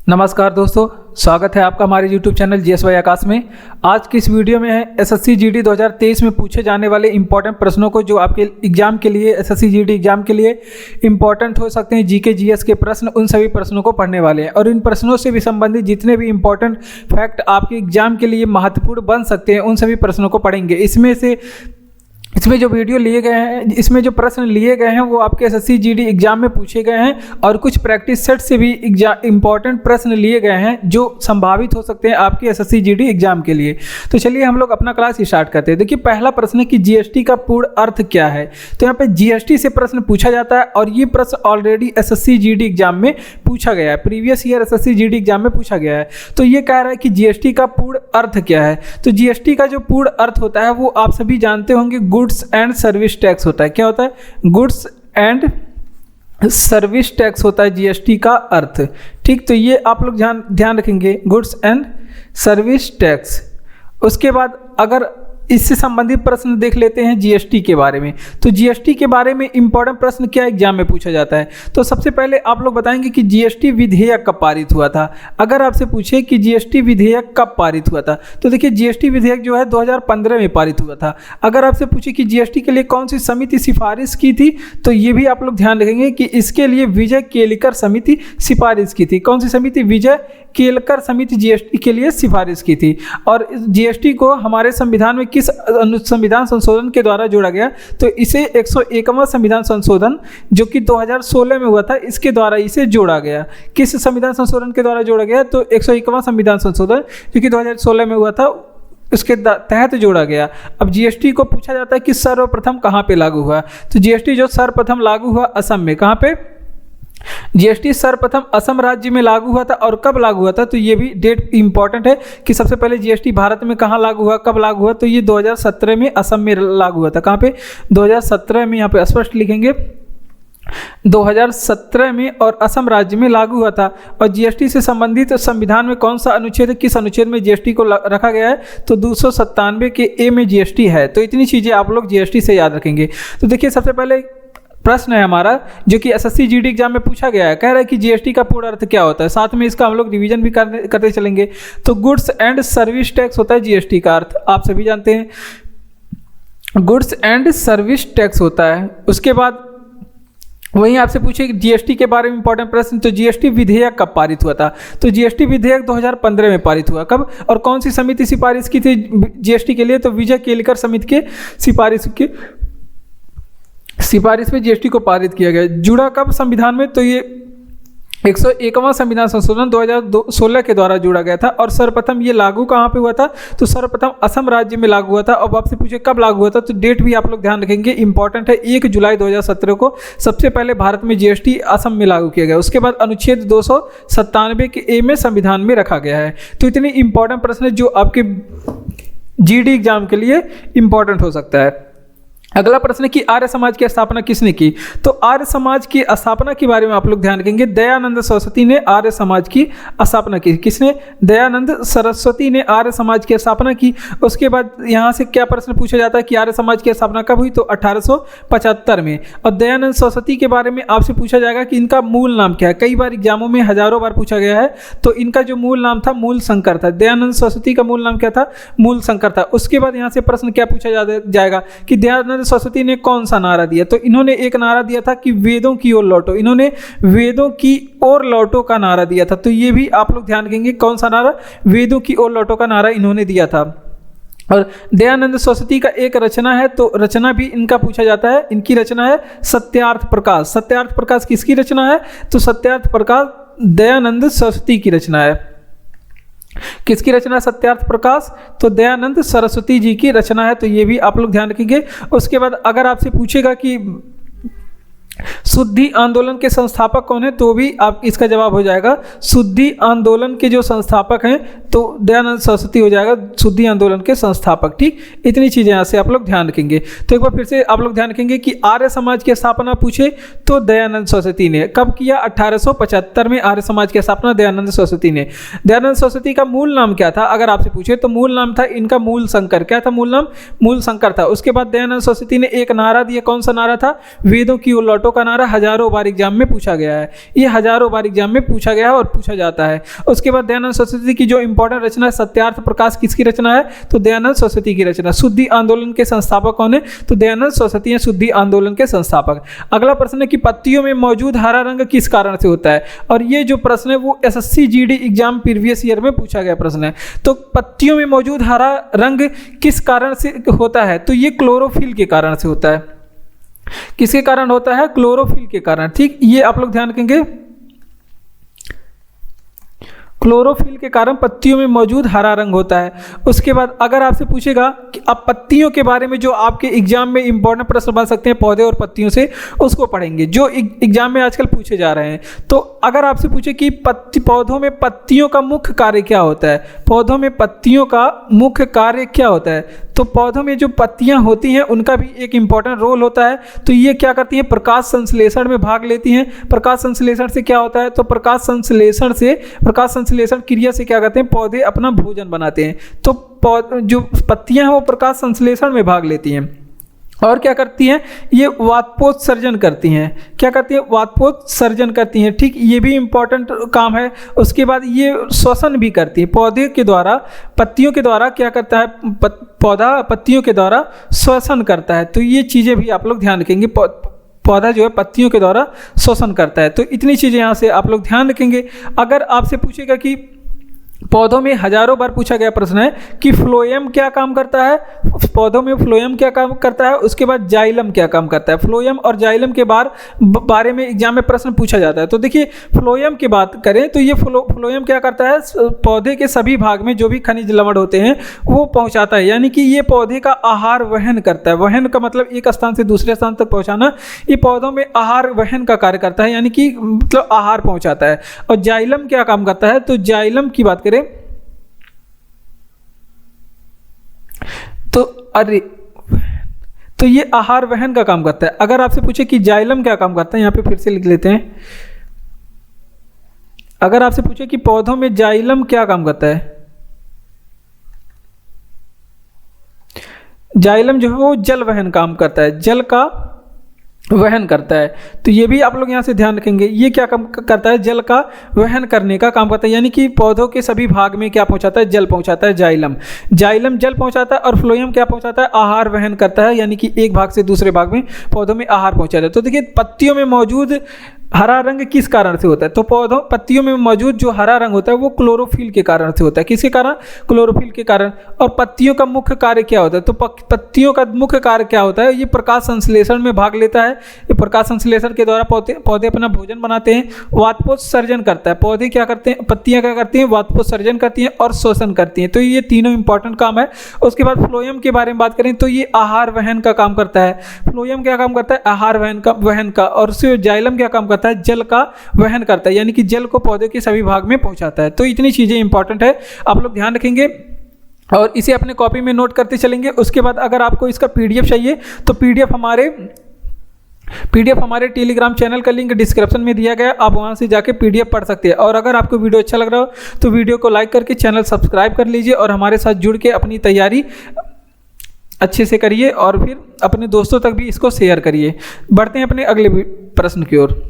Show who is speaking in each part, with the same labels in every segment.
Speaker 1: नमस्कार दोस्तों, स्वागत है आपका हमारे YouTube चैनल GSY आकाश में। आज की इस वीडियो में है SSC GD 2023 में पूछे जाने वाले इंपॉर्टेंट प्रश्नों को जो आपके एग्जाम के लिए SSC GD एग्जाम के लिए इंपॉर्टेंट हो सकते हैं, GK GS के प्रश्न, उन सभी प्रश्नों को पढ़ने वाले हैं। और इन प्रश्नों से भी संबंधित जितने भी इंपॉर्टेंट फैक्ट आपके एग्जाम के लिए महत्वपूर्ण बन सकते हैं, उन सभी प्रश्नों को पढ़ेंगे। इसमें जो वीडियो लिए गए हैं, इसमें जो प्रश्न लिए गए हैं वो आपके SSC GD एग्जाम में पूछे गए हैं और कुछ प्रैक्टिस सेट से भी इंपॉर्टेंट प्रश्न लिए गए हैं जो संभावित हो सकते हैं आपके SSC GD एग्जाम के लिए। तो चलिए हम लोग अपना क्लास स्टार्ट करते हैं। देखिए, पहला प्रश्न है कि GST का पूर्ण अर्थ क्या है। तो यहाँ पे GST से प्रश्न पूछा जाता है और ये प्रश्न ऑलरेडी SSC GD एग्जाम में पूछा गया है, previous year SSC GD exam में पूछा गया है। तो ये कह रहा है कि GST का पूर्ण अर्थ क्या है। तो GST का जो पूर्ण अर्थ होता है वो आप सभी जानते होंगे, गुड्स एंड सर्विस टैक्स होता है। क्या होता है? गुड्स एंड सर्विस टैक्स होता है GST का अर्थ। ठीक, तो ये आप लोग ध्यान रखेंगे, गुड्स एंड सर्विस टैक्स। उसके बाद अगर इससे संबंधित प्रश्न देख लेते हैं GST के बारे में। तो GST के बारे में इंपॉर्टेंट प्रश्न क्या एग्जाम में पूछा जाता है। तो सबसे पहले आप लोग बताएंगे कि GST विधेयक कब पारित हुआ था। अगर आपसे पूछे कि GST विधेयक कब पारित हुआ था, तो देखिए GST विधेयक जो है 2015 में पारित हुआ था। अगर आपसे पूछे कि GST के लिए कौन सी समिति सिफारिश की थी, तो ये भी आप लोग ध्यान रखेंगे कि इसके लिए विजय केलकर समिति सिफारिश की थी। कौन सी समिति? विजय केलकर समिति GST के लिए सिफारिश की थी। और GST को हमारे संविधान में किस संविधान संशोधन के द्वारा जोड़ा गया? तो इसे 101वां संविधान संशोधन जो कि 2016 में हुआ था, इसके द्वारा इसे जोड़ा गया। किस संविधान संशोधन के द्वारा जोड़ा गया? तो 101वां संविधान संशोधन जो कि 2016 में हुआ था, उसके तहत जोड़ा गया। अब GST को पूछा जाता है कि सर्वप्रथम कहाँ पे लागू हुआ। तो GST जो सर्वप्रथम लागू हुआ असम में। कहाँ पे? GST सर्वप्रथम असम राज्य में लागू हुआ था। और कब लागू हुआ था? तो ये भी डेट इंपॉर्टेंट है कि सबसे पहले GST भारत में कहाँ लागू हुआ, कब लागू हुआ। तो ये 2017 में असम में लागू हुआ था। कहाँ पे? 2017 में, यहाँ पे स्पष्ट लिखेंगे 2017 में, और असम राज्य में लागू हुआ था। और GST से संबंधित संविधान में कौन सा अनुच्छेद है, किस अनुच्छेद में GST को रखा गया है? तो 297 के A में GST है। तो इतनी चीज़ें आप लोग GST से याद रखेंगे। तो देखिए, सबसे पहले प्रश्न है हमारा जो कि SSC GD एग्जाम में पूछा गया है, कह रहा है कि GST का पूर्ण अर्थ क्या होता है। साथ में इसका हम लोग रिवीजन भी करते चलेंगे। तो गुड्स एंड सर्विस टैक्स होता है GST का अर्थ, आप सभी जानते हैं, गुड्स एंड सर्विस टैक्स होता है। उसके बाद वहीं आपसे पूछे कि GST के बारे में इंपॉर्टेंट प्रश्न, तो GST विधेयक कब पारित हुआ था। तो GST विधेयक 2015 में पारित हुआ। कब और कौन सी समिति सिफारिश की थी GST के लिए? तो विजय केलकर समिति के सिफारिश में GST को पारित किया गया। जुड़ा कब संविधान में? तो ये 101वां संविधान संशोधन 2016 के द्वारा जोड़ा गया था। और सर्वप्रथम ये लागू कहाँ पे हुआ था? तो सर्वप्रथम असम राज्य में लागू हुआ था। अब आपसे पूछे कब लागू हुआ था, तो डेट भी आप लोग ध्यान रखेंगे, इंपॉर्टेंट है। 1 जुलाई 2017 को सबसे पहले भारत में GST असम में लागू किया गया। उसके बाद अनुच्छेद 297 के A में संविधान में रखा गया है। तो इतने इंपॉर्टेंट प्रश्न जो आपके GD एग्जाम के लिए इंपॉर्टेंट हो सकता है। अगला प्रश्न है कि आर्य समाज की स्थापना किसने की। तो आर्य समाज की स्थापना के बारे में आप लोग ध्यान रखेंगे, दयानंद सरस्वती ने आर्य समाज की स्थापना की। किसने? दयानंद सरस्वती ने आर्य समाज की स्थापना की। उसके बाद यहाँ से क्या प्रश्न पूछा जाता है कि आर्य समाज की स्थापना कब हुई? तो 1875 में। और दयानंद सरस्वती के बारे में आपसे पूछा जाएगा कि इनका मूल नाम क्या है। कई बार एग्जामों में हजारों बार पूछा गया है। तो इनका जो मूल नाम था, मूल शंकर था। दयानंद सरस्वती का मूल नाम क्या था? मूल शंकर था। उसके बाद यहाँ से प्रश्न क्या पूछा जाएगा कि दयानंद सरस्वती ने कौन सा नारा दिया। तो इन्होंने एक नारा दिया था कि वेदों की ओर लौटो। इन्होंने वेदों की ओर लौटो का नारा दिया था। तो ये भी आप लोग ध्यान रखेंगे, कौन सा नारा? वेदों की ओर लौटो का नारा इन्होंने दिया था। और दयानंद सरस्वती का एक रचना है, तो रचना भी इनका पूछा जाता है। इनकी रचना है सत्यार्थ प्रकाश। सत्यार्थ प्रकाश किसकी रचना है? तो सत्यार्थ प्रकाश दयानंद सरस्वती की रचना है। किसकी रचना? सत्यार्थ प्रकाश, तो दयानंद सरस्वती जी की रचना है। तो ये भी आप लोग ध्यान रखेंगे। उसके बाद अगर आपसे पूछेगा कि शुद्धि आंदोलन के संस्थापक कौन है, तो भी आप इसका जवाब हो जाएगा शुद्धि आंदोलन के जो संस्थापक हैं तो दयानंद सरस्वती हो जाएगा शुद्धि आंदोलन के संस्थापक। ठीक, इतनी चीज़ें यहाँ से आप लोग ध्यान रखेंगे। तो एक बार फिर से आप लोग ध्यान रखेंगे कि आर्य समाज की स्थापना पूछे तो दयानंद सरस्वती ने। कब किया? 1875 में आर्य समाज की स्थापना दयानंद सरस्वती ने। दयानंद सरस्वती का मूल नाम क्या था अगर आपसे पूछे, तो मूल नाम था इनका मूल शंकर। क्या था मूल नाम? मूल शंकर था। उसके बाद दयानंद सरस्वती ने एक नारा दिया, कौन सा नारा था? वेदों की ओर लौटो का नारा हजारों बार एग्जाम में पूछा गया है, ये हजारों बार एग्जाम में पूछा गया है और पूछा जाता है। उसके बाद दयानंद सरस्वती की जो इंपॉर्टेंट रचना है सत्यार्थ प्रकाश, किसकी रचना है? तो दयानंद सरस्वती की रचना। शुद्धि आंदोलन के संस्थापक कौन है? तो दयानंद सरस्वती हैं शुद्धि आंदोलन के संस्थापक। अगला प्रश्न है कि पत्तियों में मौजूद हरा रंग किस कारण से होता है, और ये जो प्रश्न है वो SSC GD exam previous year में पूछा गया प्रश्न है। तो पत्तियों में मौजूद हरा रंग किस कारण से होता है? तो ये क्लोरोफिल के कारण से होता है। किसके कारण होता है? क्लोरोफिल के कारण। ठीक, ये आप लोग ध्यान रखेंगे, क्लोरोफिल के कारण पत्तियों में मौजूद हरा रंग होता है। उसके बाद अगर आपसे पूछेगा कि अब पत्तियों के बारे में जो आपके एग्जाम में इंपॉर्टेंट प्रश्न बन सकते हैं पौधे और पत्तियों से, उसको पढ़ेंगे जो एग्जाम में आजकल पूछे जा रहे हैं। तो अगर आपसे पूछे कि पौधों में पत्तियों का मुख्य कार्य क्या होता है, पौधों में पत्तियों का मुख्य कार्य क्या होता है, तो पौधों में जो पत्तियां होती हैं उनका भी एक इंपॉर्टेंट रोल होता है। तो ये क्या करती हैं? प्रकाश संश्लेषण में भाग लेती हैं। प्रकाश संश्लेषण से क्या होता है? तो प्रकाश संश्लेषण क्रिया से क्या करते हैं? पौधे अपना भोजन बनाते हैं। तो जो पत्तियां हैं वो प्रकाश संश्लेषण में भाग लेती हैं और क्या करती हैं? ये वातपोत्सर्जन करती हैं। क्या करती हैं? वातपोत्सर्जन करती हैं। ठीक, ये भी इंपॉर्टेंट काम है। उसके बाद ये श्वसन भी करती है। पौधे के द्वारा, पत्तियों के द्वारा क्या करता है? पौधा पत्तियों के द्वारा श्वसन करता है। तो ये चीज़ें भी आप लोग ध्यान रखेंगे, पौधा जो है पत्तियों के द्वारा शोषण करता है। तो इतनी चीज़ें यहाँ से आप लोग ध्यान रखेंगे। अगर आपसे पूछेगा कि पौधों में हजारों बार पूछा गया प्रश्न है कि फ्लोएम क्या काम करता है, पौधों में फ्लोएम क्या काम करता है, उसके बाद जाइलम क्या काम करता है। फ्लोएम और जाइलम के बारे में एग्जाम में प्रश्न पूछा जाता है। तो देखिए फ्लोएम की बात करें तो ये फ्लोएम क्या करता है? पौधे के सभी भाग में जो भी खनिज लवण होते हैं वो पहुंचाता है, यानी कि ये पौधे का आहार वहन करता है। वहन का मतलब एक स्थान से दूसरे स्थान तक पहुंचाना। ये पौधों में आहार वहन का कार्य करता है, यानी कि मतलब आहार पहुंचाता है। और जाइलम क्या काम करता है? तो जाइलम की बात करें तो ये आहार वहन का काम करता है। अगर आपसे पूछे कि जाइलम क्या काम करता है, यहां पे फिर से लिख लेते हैं। अगर आपसे पूछे कि पौधों में जाइलम क्या काम करता है, जाइलम जो है वो जल वहन काम करता है, जल का वहन करता है। तो ये भी आप लोग यहाँ से ध्यान रखेंगे। ये क्या काम करता है? जल का वहन करने का काम करता है, यानी कि पौधों के सभी भाग में क्या पहुँचाता है? जल पहुँचाता है। जाइलम जल पहुँचाता है और फ्लोएम क्या पहुँचाता है? आहार वहन करता है, यानी कि एक भाग से दूसरे भाग में पौधों में आहार पहुँचाता है। तो देखिए पत्तियों में मौजूद हरा रंग किस कारण से होता है? तो पत्तियों में मौजूद जो हरा रंग होता है वो क्लोरोफिल के कारण से होता है। किसके कारण? क्लोरोफिल के कारण। और पत्तियों का मुख्य कार्य क्या होता है? तो पत्तियों का मुख्य कार्य क्या होता है? ये प्रकाश संश्लेषण में भाग लेता है। ये प्रकाश संश्लेषण के द्वारा पौधे अपना भोजन बनाते हैं। वातपोत्सर्जन करता है। पौधे क्या करते हैं? पत्तियां क्या करती हैं? वातपोत्सर्जन करती हैं और शोषण करती हैं। तो ये तीनों इंपॉर्टेंट काम है। उसके बाद फ्लोएम के बारे में बात करें तो ये आहार वहन का काम करता है। फ्लोएम क्या काम करता है? आहार वहन का। और उससे जाइलम क्या काम करता है? जल का वहन करता है, यानी कि जल को पौधे के सभी भाग में पहुंचाता है। तो इतनी चीजें इंपॉर्टेंट है, आप लोग ध्यान रखेंगे और इसे अपने कॉपी में नोट करते चलेंगे। उसके बाद अगर आपको इसका पीडीएफ चाहिए तो पीडीएफ हमारे टेलीग्राम चैनल का लिंक डिस्क्रिप्शन में दिया गया है, आप वहां से जाके पीडीएफ पढ़ सकते हैं। और अगर आपको वीडियो अच्छा लग रहा हो तो वीडियो को लाइक करके चैनल सब्सक्राइब कर लीजिए और हमारे साथ जुड़ के अपनी तैयारी अच्छे से करिए और फिर अपने दोस्तों तक भी इसको शेयर करिए। बढ़ते हैं अपने अगले प्रश्न की ओर।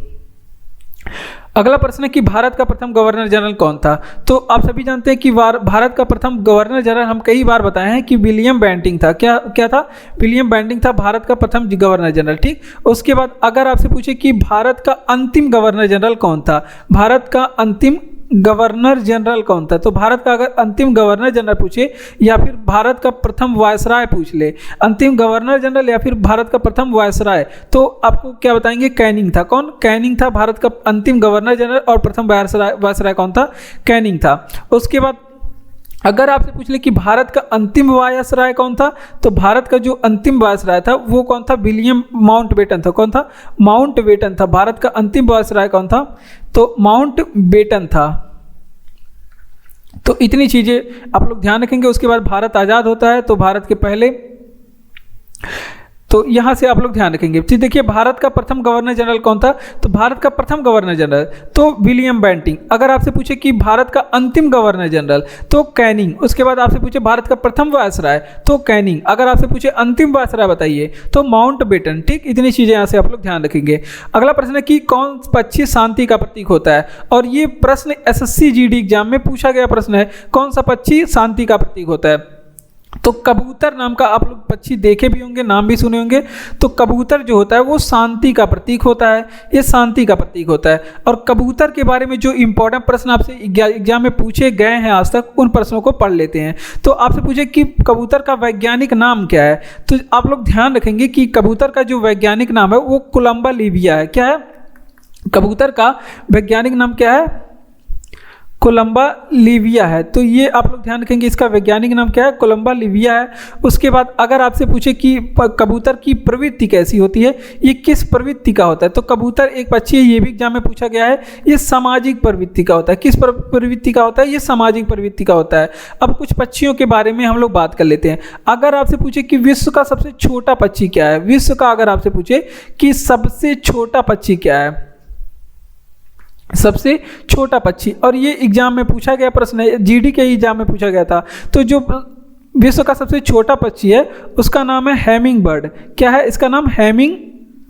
Speaker 1: अगला प्रश्न है कि भारत का प्रथम गवर्नर जनरल कौन था? तो आप सभी जानते हैं कि भारत का प्रथम गवर्नर जनरल हम कई बार बताए हैं कि विलियम बेंटिंग था। क्या था? विलियम बेंटिंग था भारत का प्रथम गवर्नर जनरल। ठीक, उसके बाद अगर आपसे पूछे कि भारत का अंतिम गवर्नर जनरल कौन था, भारत का अंतिम गवर्नर जनरल कौन था? तो भारत का अगर अंतिम गवर्नर जनरल पूछे या फिर भारत का प्रथम वायसराय पूछ ले, अंतिम गवर्नर जनरल या फिर भारत का प्रथम वायसराय, तो आपको क्या बताएंगे? कैनिंग था। कौन? कैनिंग था भारत का अंतिम गवर्नर जनरल और प्रथम वायसराय कौन था? कैनिंग था। उसके बाद अगर आपसे पूछ ले कि भारत का अंतिम वायसराय कौन था, तो भारत का जो अंतिम वायसराय था वो कौन था? विलियम माउंटबेटन था। कौन था? माउंटबेटन था। भारत का अंतिम वायसराय कौन था? तो माउंटबेटन था। तो इतनी चीजें आप लोग ध्यान रखेंगे। उसके बाद भारत आज़ाद होता है तो भारत के पहले तो यहाँ से आप लोग ध्यान रखेंगे। फिर देखिए भारत का प्रथम गवर्नर जनरल कौन था, तो भारत का प्रथम गवर्नर जनरल तो विलियम बेंटिंग। अगर आपसे पूछे कि भारत का अंतिम गवर्नर जनरल तो कैनिंग। उसके बाद आपसे पूछे भारत का प्रथम वायसराय तो कैनिंग। अगर आपसे पूछे अंतिम वायसराय बताइए तो माउंटबेटन। ठीक, इतनी चीजें यहाँ से आप लोग ध्यान रखेंगे। अगला प्रश्न है कि कौन पक्षी शांति का प्रतीक होता है, और ये प्रश्न एसएससी जीडी एग्जाम में पूछा गया प्रश्न है, कौन सा पक्षी शांति का प्रतीक होता है। तो कबूतर नाम का आप लोग पक्षी देखे भी होंगे, नाम भी सुने होंगे। तो कबूतर जो होता है वो शांति का प्रतीक होता है, ये शांति का प्रतीक होता है। और कबूतर के बारे में जो इंपॉर्टेंट प्रश्न आपसे एग्जाम में पूछे गए हैं आज तक, उन प्रश्नों को पढ़ लेते हैं। तो आपसे पूछे कि कबूतर का वैज्ञानिक नाम क्या है, तो आप लोग ध्यान रखेंगे कि कबूतर का जो वैज्ञानिक नाम है वो कोलंबा लिविया है। क्या है, कबूतर का वैज्ञानिक नाम क्या है, कोलंबा लिविया है। तो ये आप लोग ध्यान रखेंगे, इसका वैज्ञानिक नाम क्या है, कोलंबा लिविया है। उसके बाद अगर आपसे पूछे कि कबूतर की प्रवृत्ति कैसी होती है, ये किस प्रवृत्ति का होता है, तो कबूतर एक पक्षी है, ये भी एग्जाम में पूछा गया है, ये सामाजिक प्रवृत्ति का होता है। किस प्रवृत्ति का होता है, ये सामाजिक प्रवृत्ति का होता है। अब कुछ पक्षियों के बारे में हम लोग बात कर लेते हैं। अगर आपसे पूछे कि विश्व का सबसे छोटा पक्षी क्या है, विश्व का अगर आपसे पूछे कि सबसे छोटा पक्षी क्या है, सबसे छोटा पक्षी, और ये एग्जाम में पूछा गया प्रश्न है, जीडी के एग्जाम में पूछा गया था। तो जो विश्व का सबसे छोटा पक्षी है उसका नाम है हैमिंग बर्ड। क्या है, इसका नाम हैमिंग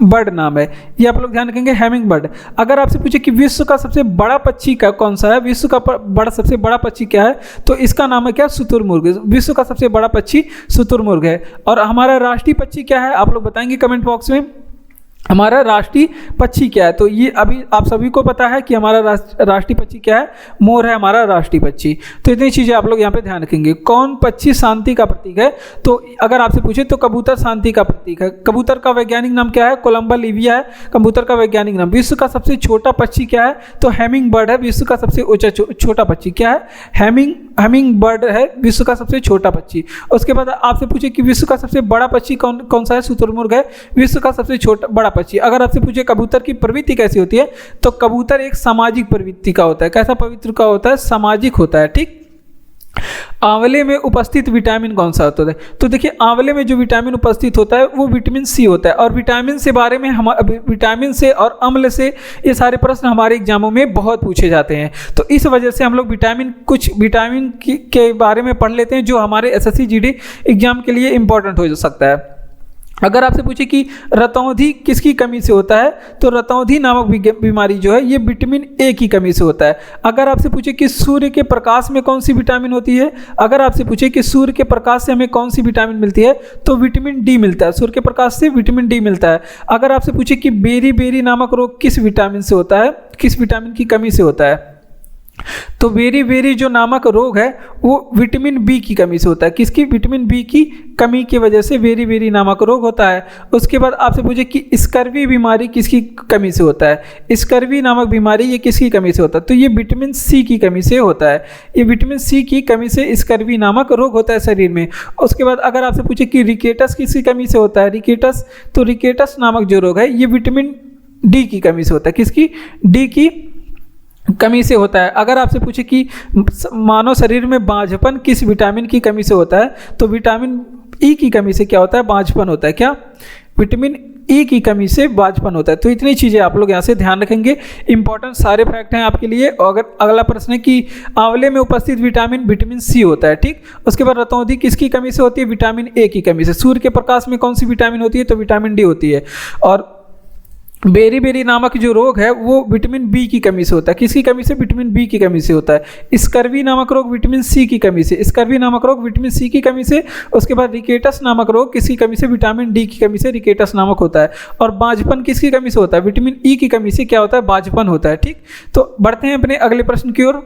Speaker 1: बर्ड नाम है, ये आप लोग ध्यान रखेंगे, हैमिंग बर्ड। अगर आपसे पूछे कि विश्व का सबसे बड़ा पक्षी का कौन सा है, विश्व का सबसे बड़ा पक्षी क्या है, तो इसका नाम है क्या, शुतुरमुर्ग। विश्व का सबसे बड़ा पक्षी शुतुरमुर्ग है। और हमारा राष्ट्रीय पक्षी क्या है, आप लोग बताएंगे कमेंट बॉक्स में, हमारा राष्ट्रीय पक्षी क्या है। तो ये अभी आप सभी को पता है कि हमारा राष्ट्रीय पक्षी क्या है, मोर है हमारा राष्ट्रीय पक्षी। तो इतनी चीज़ें आप लोग यहाँ पे ध्यान रखेंगे। कौन पक्षी शांति का प्रतीक है, तो अगर आपसे पूछे तो कबूतर शांति का प्रतीक है। कबूतर का वैज्ञानिक नाम क्या है, कोलंबा लिविया है कबूतर का वैज्ञानिक नाम। विश्व का सबसे छोटा पक्षी क्या है, तो हैमिंग बर्ड है। विश्व का सबसे ऊंचा छोटा पक्षी क्या है, हैमिंग बर्ड है विश्व का सबसे छोटा पक्षी। उसके बाद आपसे पूछे कि विश्व का सबसे बड़ा पक्षी कौन सा है, शुतुरमुर्ग है विश्व का सबसे छोटा बड़ा पक्षी। अगर आपसे पूछे कबूतर की प्रवृत्ति कैसी होती है, तो कबूतर एक सामाजिक प्रवृत्ति का होता है। कैसा प्रवृत्ति का होता है, सामाजिक होता है। ठीक, आंवले में उपस्थित विटामिन कौन सा होता है, तो देखिए आंवले में जो विटामिन उपस्थित होता है वो विटामिन सी होता है। और विटामिन से बारे में विटामिन से और अम्ल से ये सारे प्रश्न हमारे एग्जामों में बहुत पूछे जाते हैं। तो इस वजह से हम लोग कुछ विटामिन के बारे में पढ़ लेते हैं जो हमारे एसएससी जीडी एग्जाम के लिए इंपॉर्टेंट हो सकता है। अगर आपसे पूछे कि रतौंधी किसकी कमी से होता है, तो रतौंधी नामक बीमारी जो है ये विटामिन ए की कमी से होता है। अगर आपसे पूछे कि सूर्य के प्रकाश में कौन सी विटामिन होती है, अगर आपसे पूछे कि सूर्य के प्रकाश से हमें कौन सी विटामिन मिलती है, तो विटामिन डी मिलता है। सूर्य के प्रकाश से विटामिन डी मिलता है। अगर आपसे पूछे कि बेरी नामक रोग किस विटामिन से होता है, किस विटामिन की कमी से होता है, तो बेरी जो नामक रोग है वो विटामिन बी की कमी से होता है। किसकी, विटामिन बी की कमी की वजह से बेरी नामक रोग होता है। उसके बाद आपसे पूछे कि स्कर्वी बीमारी किसकी कमी से होता है, स्कर्वी नामक बीमारी ये किसकी कमी से होता है, तो ये विटामिन सी की कमी से होता है। ये विटामिन सी की कमी से स्कर्वी नामक रोग होता है शरीर में। उसके बाद अगर आपसे पूछे कि रिकेटस किसकी कमी से होता है, रिकेटस, तो रिकेटस नामक जो रोग है ये विटामिन डी की कमी से होता है। किसकी, डी की कमी से होता है। अगर आपसे पूछे कि मानव शरीर में बांझपन किस विटामिन की कमी से होता है, तो विटामिन ई की कमी से क्या होता है, बांझपन होता है। क्या, विटामिन ई की कमी से बांझपन होता है। तो इतनी चीज़ें आप लोग यहाँ से ध्यान रखेंगे, इंपॉर्टेंट सारे फैक्ट हैं आपके लिए। और अगर अगला प्रश्न है कि आंवले में उपस्थित विटामिन सी होता है। ठीक, उसके बाद रतौंधी किसकी कमी से होती है, विटामिन ए की कमी से। सूर्य के प्रकाश में कौन सी विटामिन होती है, तो विटामिन डी होती है। और बेरी नामक जो रोग है वो विटामिन बी की कमी से होता है। किसकी कमी से, विटामिन बी की कमी से होता है। स्कर्वी नामक रोग विटामिन सी की कमी से, स्कर्वी नामक रोग विटामिन सी की कमी से। उसके बाद रिकेटस नामक रोग किसकी कमी से, विटामिन डी की कमी से रिकेटस नामक होता है। और बांझपन किसकी कमी से होता है, विटामिन ई की कमी से क्या होता है, बांझपन होता है। ठीक, तो बढ़ते हैं अपने अगले प्रश्न की ओर।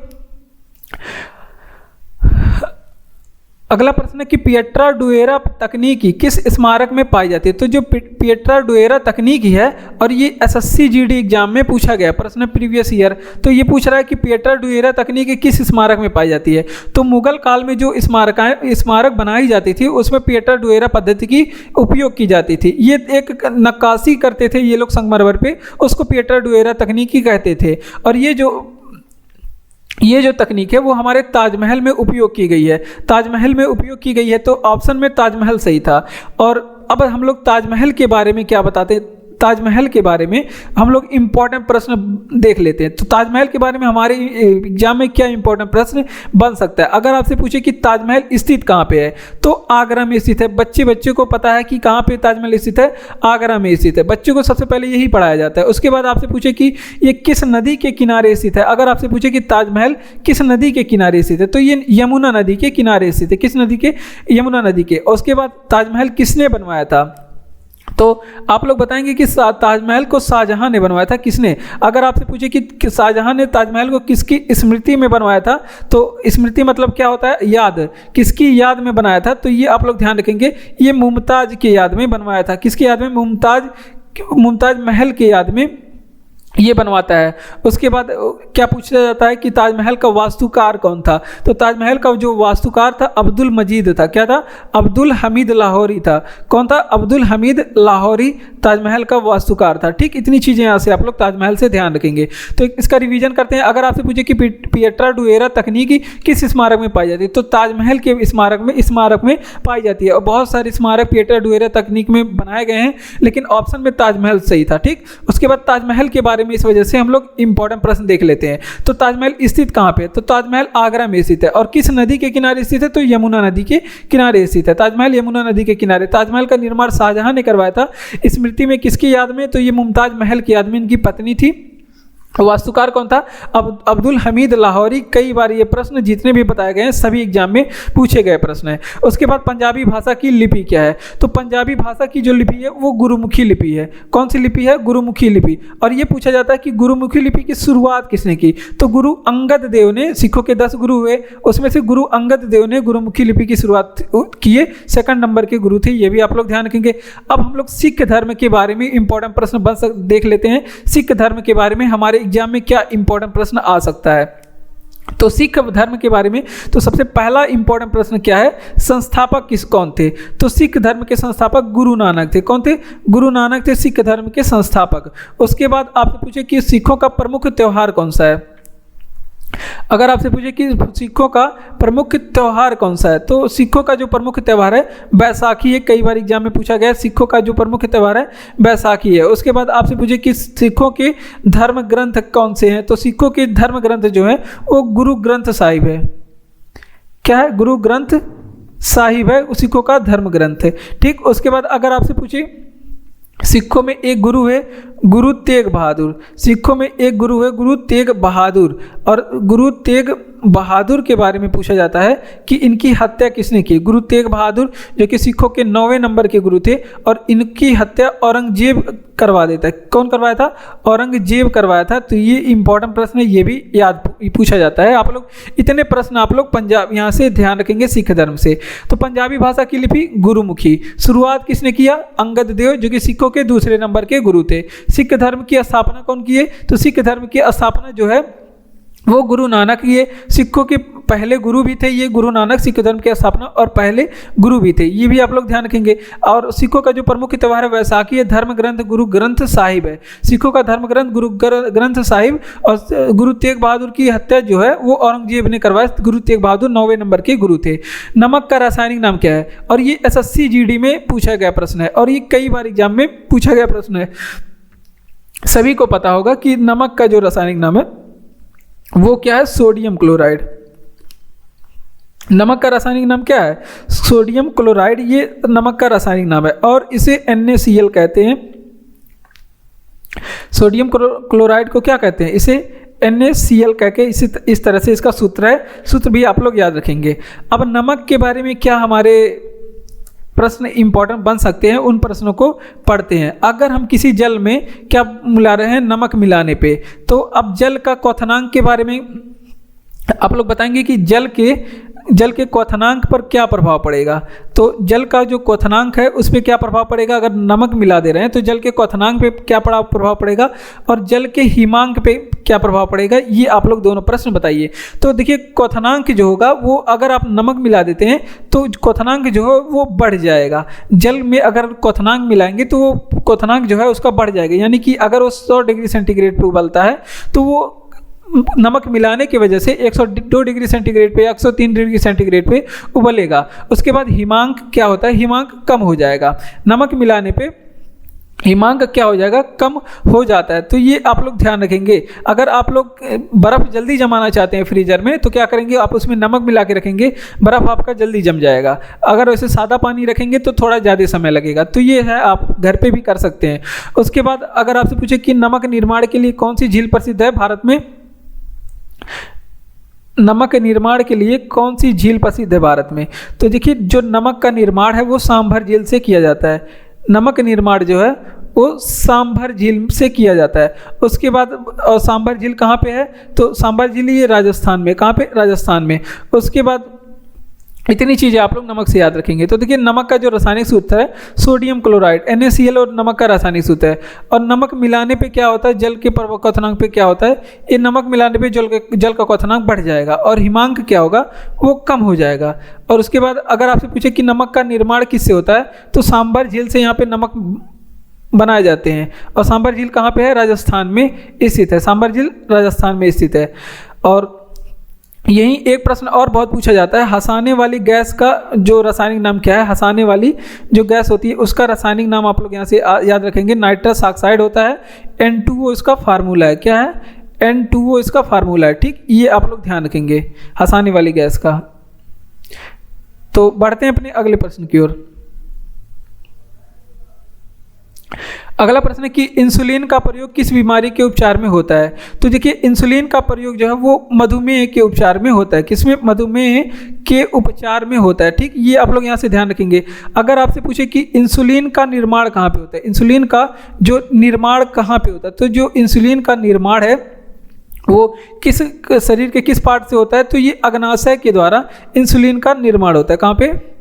Speaker 1: अगला प्रश्न है कि पिएट्रा डुएरा तकनीकी किस स्मारक में पाई जाती है। तो जो पिएट्रा डुएरा तकनीकी है, और ये एसएससी जीडी एग्जाम में पूछा गया प्रश्न प्रीवियस ईयर, तो ये पूछ रहा है कि पिएट्रा डुएरा तकनीकी किस स्मारक में पाई जाती है। तो मुगल काल में जो स्मारक बनाई जाती थी उसमें पिएट्रा डुएरा पद्धति की उपयोग की जाती थी। ये एक नक्काशी करते थे ये लोग संगमरमर पे, उसको पिएट्रा डुएरा तकनीकी कहते थे। और ये जो तकनीक है वो हमारे ताजमहल में उपयोग की गई है। ताजमहल में उपयोग की गई है, तो ऑप्शन में ताजमहल सही था। और अब हम लोग ताजमहल के बारे में क्या बताते हैं, ताजमहल के बारे में हम लोग इम्पोर्टेंट प्रश्न देख लेते हैं। तो ताजमहल के बारे में हमारे एग्जाम में क्या इम्पोर्टेंट प्रश्न बन सकता है। अगर आपसे पूछे कि ताजमहल स्थित कहाँ पे है, तो आगरा में स्थित है। बच्चे को पता है कि कहाँ पे ताजमहल स्थित है, आगरा में स्थित है। बच्चों को सबसे पहले यही पढ़ाया जाता है। उसके बाद आपसे पूछे कि ये किस नदी के किनारे स्थित है। अगर आपसे पूछे कि ताजमहल किस नदी के किनारे स्थित है, तो ये यमुना नदी के किनारे स्थित है। किस नदी के? यमुना नदी के। उसके बाद ताजमहल किसने बनवाया था, तो आप लोग बताएंगे कि ताजमहल को शाहजहां ने बनवाया था। किसने? अगर आपसे पूछे कि शाहजहां ने ताजमहल को किसकी स्मृति में बनवाया था, तो स्मृति मतलब क्या होता है? याद। किसकी याद में बनाया था, तो ये आप लोग ध्यान रखेंगे, ये मुमताज की याद में बनवाया था। किसकी याद में? मुमताज महल की याद में ये बनवाता है। उसके बाद क्या पूछा जाता है कि ताजमहल का वास्तुकार कौन था, तो ताजमहल का जो वास्तुकार था अब्दुल मजीद था। क्या था? अब्दुल हमीद लाहौरी था। कौन था? अब्दुल हमीद लाहौरी ताजमहल का वास्तुकार था। ठीक, इतनी चीज़ें यहाँ से आप लोग ताजमहल से ध्यान रखेंगे। तो इसका रिवीजन करते हैं। अगर आपसे पूछे कि पिएट्रा डुएरा तकनीकी किस स्मारक में पाई जाती है, तो ताजमहल के स्मारक में पाई जाती है। और बहुत सारे स्मारक पिएट्रा डुएरा तकनीक में बनाए गए हैं, लेकिन ऑप्शन में ताजमहल सही था। ठीक, उसके बाद ताजमहल के बारे में इस वजह से हम लोग इंपॉर्टेंट प्रश्न देख लेते हैं। तो ताजमहल स्थित कहाँ पे है, तो ताजमहल आगरा में स्थित है। और किस नदी के किनारे स्थित है, तो यमुना नदी के किनारे स्थित है। ताजमहल यमुना नदी के किनारे। ताजमहल का निर्माण शाहजहां ने करवाया था। स्मृति में किसकी याद में, तो ये मुमताज महल की याद में, इनकी पत्नी थी। वास्तुकार कौन था? अब्दुल हमीद लाहौरी। कई बार ये प्रश्न जितने भी बताए गए हैं सभी एग्जाम में पूछे गए प्रश्न है। उसके बाद पंजाबी भाषा की लिपि क्या है, तो पंजाबी भाषा की जो लिपि है वो गुरुमुखी लिपि है। कौन सी लिपि है? गुरुमुखी लिपि। और ये पूछा जाता है कि गुरुमुखी लिपि की शुरुआत किसने की, तो गुरु अंगद देव ने। सिखों के 10 गुरु हुए, उसमें से गुरु अंगद देव ने गुरुमुखी लिपि की शुरुआत की है। 2 नंबर के गुरु थे, ये भी आप लोग ध्यान रखेंगे। अब हम लोग सिख धर्म के बारे में इंपॉर्टेंट प्रश्न देख लेते हैं। सिख धर्म के बारे में हमारे एग्जाम में क्या इंपॉर्टेंट प्रश्न आ सकता है, तो सिख धर्म के बारे में तो सबसे पहला इंपॉर्टेंट प्रश्न क्या है, संस्थापक कौन थे, तो सिख धर्म के संस्थापक गुरु नानक थे। कौन थे? गुरु नानक थे सिख धर्म के संस्थापक। उसके बाद आपसे पूछे कि सिखों का प्रमुख त्योहार कौन सा है। अगर आपसे पूछे कि सिखों का प्रमुख त्यौहार कौन सा है, तो सिखों का जो प्रमुख त्यौहार है बैसाखी है। कई बार एग्जाम में पूछा गया, सिखों का जो प्रमुख त्यौहार है बैसाखी है। उसके बाद आपसे पूछे कि सिखों के धर्म ग्रंथ कौन से हैं, तो सिखों के धर्म ग्रंथ जो है वो गुरु ग्रंथ साहिब है। क्या है? गुरु ग्रंथ साहिब है सिखों का धर्म ग्रंथ है। ठीक, उसके बाद अगर आपसे पूछे सिखों में एक गुरु है गुरु तेग बहादुर। सिखों में एक गुरु है गुरु तेग बहादुर। और गुरु तेग बहादुर के बारे में पूछा जाता है कि इनकी हत्या किसने की। गुरु तेग बहादुर जो कि सिखों के 9वें नंबर के गुरु थे, और इनकी हत्या औरंगजेब करवा देता है। कौन करवाया था? औरंगजेब करवाया था। तो ये इंपॉर्टेंट प्रश्न है, ये भी याद पूछा जाता है। आप लोग इतने प्रश्न आप लोग पंजाब यहाँ से ध्यान रखेंगे सिख धर्म से। तो पंजाबी भाषा की लिपि गुरुमुखी। शुरुआत किसने किया? अंगद देव जो कि सिखों के 2 नंबर के गुरु थे। सिख धर्म की स्थापना कौन की है? तो सिख धर्म की स्थापना जो है वो गुरु नानक। ये सिखों के पहले गुरु भी थे, ये गुरु नानक सिख धर्म की स्थापना और पहले गुरु भी थे, ये भी आप लोग ध्यान रखेंगे। और सिखों का जो प्रमुख त्यौहार है वैसाखी है। धर्म ग्रंथ गुरु ग्रंथ साहिब है। सिखों का धर्म ग्रंथ गुरु ग्रंथ साहिब। और गुरु तेग बहादुर की हत्या जो है वो औरंगजेब ने करवाया। गुरु तेग बहादुर 9वें नंबर के गुरु थे। नमक का रासायनिक नाम क्या है, और ये SSC GD में पूछा गया प्रश्न है, और ये कई बार एग्जाम में पूछा गया प्रश्न है। सभी को पता होगा कि नमक का जो रासायनिक नाम है वो क्या है? Sodium chloride. नमक का रासायनिक नाम क्या है? सोडियम क्लोराइड, ये नमक का रासायनिक नाम है। और इसे NaCl कहते हैं। सोडियम क्लोराइड को क्या कहते हैं? इसे NaCl कह के इस तरह से इसका सूत्र है। सूत्र भी आप लोग याद रखेंगे। अब नमक के बारे में क्या हमारे प्रश्न इंपॉर्टेंट बन सकते हैं, उन प्रश्नों को पढ़ते हैं। अगर हम किसी जल में क्या मिला रहे हैं? नमक मिलाने पे, तो अब जल का क्वथनांक के बारे में आप लोग बताएंगे कि जल के क्वथनांक पर क्या प्रभाव पड़ेगा। तो जल का जो क्वथनांक है उस पर क्या प्रभाव पड़ेगा। अगर नमक मिला दे रहे हैं तो जल के क्वथनांक पे क्या प्रभाव पड़ेगा, और जल के हिमांक पे क्या प्रभाव पड़ेगा, ये आप लोग दोनों प्रश्न बताइए। तो देखिए क्वथनांक जो होगा वो अगर आप नमक मिला देते हैं तो क्वथनांक जो है वो बढ़ जाएगा। जल में अगर क्वथनांक मिलाएंगे तो वो क्वथनांक जो है उसका बढ़ जाएगा। यानी कि अगर वो 100 डिग्री सेंटीग्रेड पर उबलता है तो वो नमक मिलाने की वजह से 102 डिग्री सेंटीग्रेड पे या 103 डिग्री सेंटीग्रेड पे उबलेगा। उसके बाद हिमांक क्या होता है, हिमांक कम हो जाएगा। नमक मिलाने पे हिमांक क्या हो जाएगा, कम हो जाता है। तो ये आप लोग ध्यान रखेंगे। अगर आप लोग बर्फ़ जल्दी जमाना चाहते हैं फ्रीजर में तो क्या करेंगे, आप उसमें नमक मिला के रखेंगे, बर्फ़ आपका जल्दी जम जाएगा। अगर वैसे सादा पानी रखेंगे तो थोड़ा ज़्यादा समय लगेगा। तो ये है, आप घर पे भी कर सकते हैं। उसके बाद अगर आपसे पूछे कि नमक निर्माण के लिए कौन सी झील प्रसिद्ध है भारत में, नमक निर्माण के लिए कौन सी झील प्रसिद्ध है भारत में, तो देखिए जो नमक का निर्माण है वो सांभर झील से किया जाता है। नमक निर्माण जो है वो सांभर झील से किया जाता है। उसके बाद और सांभर झील कहाँ पे है, तो सांभर झील ये राजस्थान में, कहाँ पे, राजस्थान में। उसके बाद इतनी चीज़ें आप लोग नमक से याद रखेंगे। तो देखिए नमक का जो रासायनिक सूत्र है सोडियम क्लोराइड NaCl और नमक का रासायनिक सूत्र है। और नमक मिलाने पे क्या होता है, जल के क्वथनांक पे क्या होता है, ये नमक मिलाने पे जल का क्वथनांक बढ़ जाएगा और हिमांक क्या होगा, वो कम हो जाएगा। और उसके बाद अगर आपसे पूछे कि नमक का निर्माण किससे होता है, तो सांभर झील से यहाँ पे नमक बनाए जाते हैं। और सांभर झील कहाँ पे है, राजस्थान में स्थित है। सांभर झील राजस्थान में स्थित है। और यही एक प्रश्न और बहुत पूछा जाता है, हंसाने वाली गैस का जो रासायनिक नाम क्या है। हंसाने वाली जो गैस होती है उसका रासायनिक नाम आप लोग यहाँ से याद रखेंगे, नाइट्रस ऑक्साइड होता है। N2O इसका फार्मूला है, क्या है, N2O इसका फार्मूला है। ठीक, ये आप लोग ध्यान रखेंगे हंसाने वाली गैस का। तो बढ़ते हैं अपने अगले प्रश्न की ओर। अगला प्रश्न है कि इंसुलिन का प्रयोग किस बीमारी के उपचार में होता है। तो देखिए इंसुलिन का प्रयोग जो है वो मधुमेह के उपचार में होता है। किसमें, मधुमेह के उपचार में होता है। ठीक, ये आप लोग यहाँ से ध्यान रखेंगे। अगर आपसे पूछे कि इंसुलिन का निर्माण कहाँ पे होता है, इंसुलिन का जो निर्माण कहाँ पे होता है, तो जो इंसुलिन का निर्माण है वो किस शरीर के किस पार्ट से होता है, तो ये अग्नाशय के द्वारा इंसुलिन का निर्माण होता है। कहाँ पे,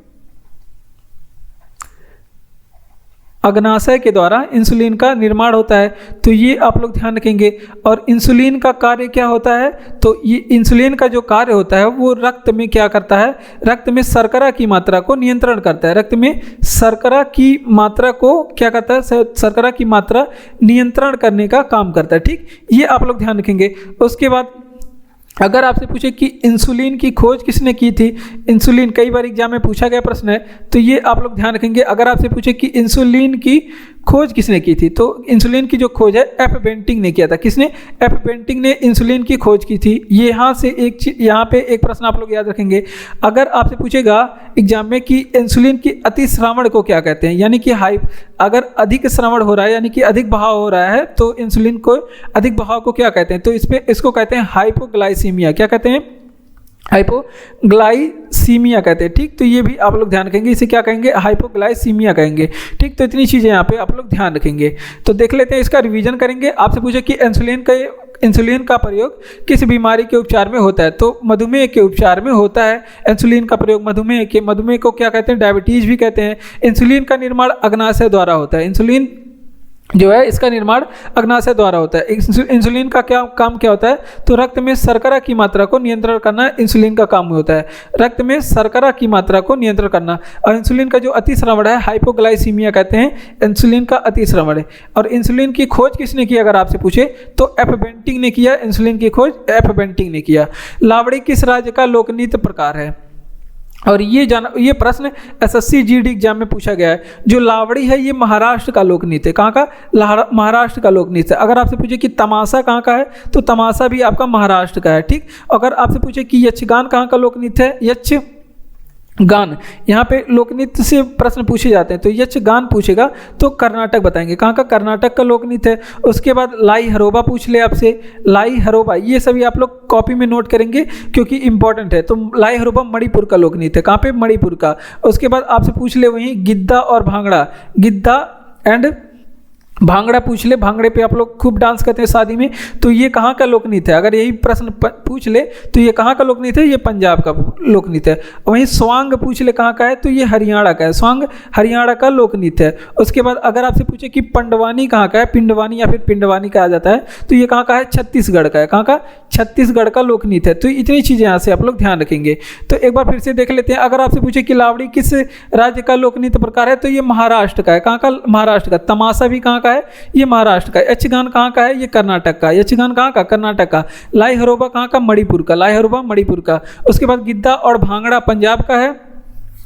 Speaker 1: अग्नाशय के द्वारा इंसुलिन का निर्माण होता है। तो ये आप लोग ध्यान रखेंगे। और इंसुलिन का कार्य क्या होता है, तो ये इंसुलिन का जो कार्य होता है वो रक्त में क्या करता है, रक्त में शर्करा की मात्रा को नियंत्रण करता है। रक्त में शर्करा की मात्रा को क्या करता है, शर्करा की मात्रा नियंत्रण करने का काम करता है। ठीक, ये आप लोग ध्यान रखेंगे। उसके बाद अगर आपसे पूछे कि इंसुलिन की खोज किसने की थी, इंसुलिन कई बार एग्जाम में पूछा गया प्रश्न है, तो ये आप लोग ध्यान रखेंगे। अगर आपसे पूछे कि इंसुलिन की खोज किसने की थी, तो इंसुलिन की जो खोज है एफ बेंटिंग ने किया था। किसने, एफ बेंटिंग ने इंसुलिन की खोज की थी। ये यहाँ से एक चीज, यहाँ पे एक प्रश्न आप लोग याद रखेंगे। अगर आपसे पूछेगा एग्जाम में कि इंसुलिन की अतिश्रावण को क्या कहते हैं, यानी कि अगर अधिक श्रवण हो रहा है यानी कि अधिक बहाव हो रहा है तो इंसुलिन को अधिक बहाव को क्या कहते हैं, तो इसको कहते हैं हाइपोग्लाइसीमिया। क्या कहते हैं, हाइपोग्लाइसीमिया कहते हैं। ठीक, तो ये भी आप लोग ध्यान रखेंगे, इसे क्या कहेंगे, हाइपोग्लाइसीमिया कहेंगे। ठीक, तो इतनी चीज़ें यहाँ पे आप लोग ध्यान रखेंगे। तो देख लेते हैं, इसका रिवीजन करेंगे। आपसे पूछे कि इंसुलिन का प्रयोग किस बीमारी के उपचार में होता है, तो मधुमेह के उपचार में होता है इंसुलिन का प्रयोग। मधुमेह को क्या कहते हैं, डायबिटीज भी कहते हैं। इंसुलिन का निर्माण अग्नाशय द्वारा होता है। इंसुलिन जो है इसका निर्माण अग्नाशय द्वारा होता है। इंसुलिन का क्या काम क्या होता है, तो रक्त में शर्करा की मात्रा को नियंत्रण करना इंसुलिन का काम होता है। रक्त में शर्करा की मात्रा को नियंत्रण करना। और इंसुलिन का जो अतिश्रवण है हाइपोग्लाइसीमिया कहते हैं, इंसुलिन का अतिश्रवण है। और इंसुलिन की खोज किसने की अगर आपसे पूछे, तो एफ बेंटिंग ने किया। इंसुलिन की खोज एफ बेंटिंग ने किया। लावड़ी किस राज्य का लोकनृत्य प्रकार है, और ये प्रश्न SSC GD एग्जाम में पूछा गया है। जो लावड़ी है ये महाराष्ट्र का लोकनृत्य है। कहाँ का, महाराष्ट्र का लोकनृत्य है। अगर आपसे पूछे कि तमाशा कहाँ का है, तो तमाशा भी आपका महाराष्ट्र का है। ठीक, अगर आपसे पूछे कि यक्षगान कहाँ का लोकनृत्य है, यक्षगान, यहाँ पे लोकनृत्य से प्रश्न पूछे जाते हैं, तो यक्षगान पूछेगा तो कर्नाटक बताएंगे। कहाँ का, कर्नाटक का लोकनृत्य है। उसके बाद लाई हरोबा पूछ ले आपसे, लाई हरोबा, ये सभी आप लोग कॉपी में नोट करेंगे क्योंकि इंपॉर्टेंट है। तो लाई हरोबा मणिपुर का लोकनृत्य है। कहाँ पे, मणिपुर का। उसके बाद आपसे पूछ ले वहीं गिद्धा और भांगड़ा, गिद्धा एंड भांगड़ा पूछ ले। भांगड़े पे आप लोग खूब डांस करते हैं शादी में, तो ये कहाँ का लोकनृत्य है। अगर यही प्रश्न पूछ ले तो ये कहाँ का लोकनृत्य है, ये पंजाब का लोकनृत्य है। वहीं स्वांग पूछ ले कहाँ का है, तो ये हरियाणा का है। स्वांग हरियाणा का लोकनृत्य है। उसके बाद अगर आपसे पूछे कि पंडवानी कहाँ का है, पिंडवानी या फिर पिंडवानी कहा जाता है, तो ये कहाँ का है, छत्तीसगढ़ का है। कहाँ का, छत्तीसगढ़ का लोकनृत्य है। तो इतनी चीज़ें यहाँ से आप लोग ध्यान रखेंगे। तो एक बार फिर से देख लेते हैं। अगर आपसे पूछे कि लावड़ी किस राज्य का लोकनृत्य प्रकार है, तो ये महाराष्ट्र का है। कहाँ का, महाराष्ट्र का। तमाशा भी कहाँ का है? ये महाराष्ट्र का है। यक्षगान कहाँ का है? ये कर्नाटक का है। यक्षगान कहाँ का? कर्नाटक का। लाई हरोबा कहाँ का? मणिपुर का। लाई हरोबा मणिपुर का। उसके बाद गिद्दा और भांगड़ा पंजाब का है।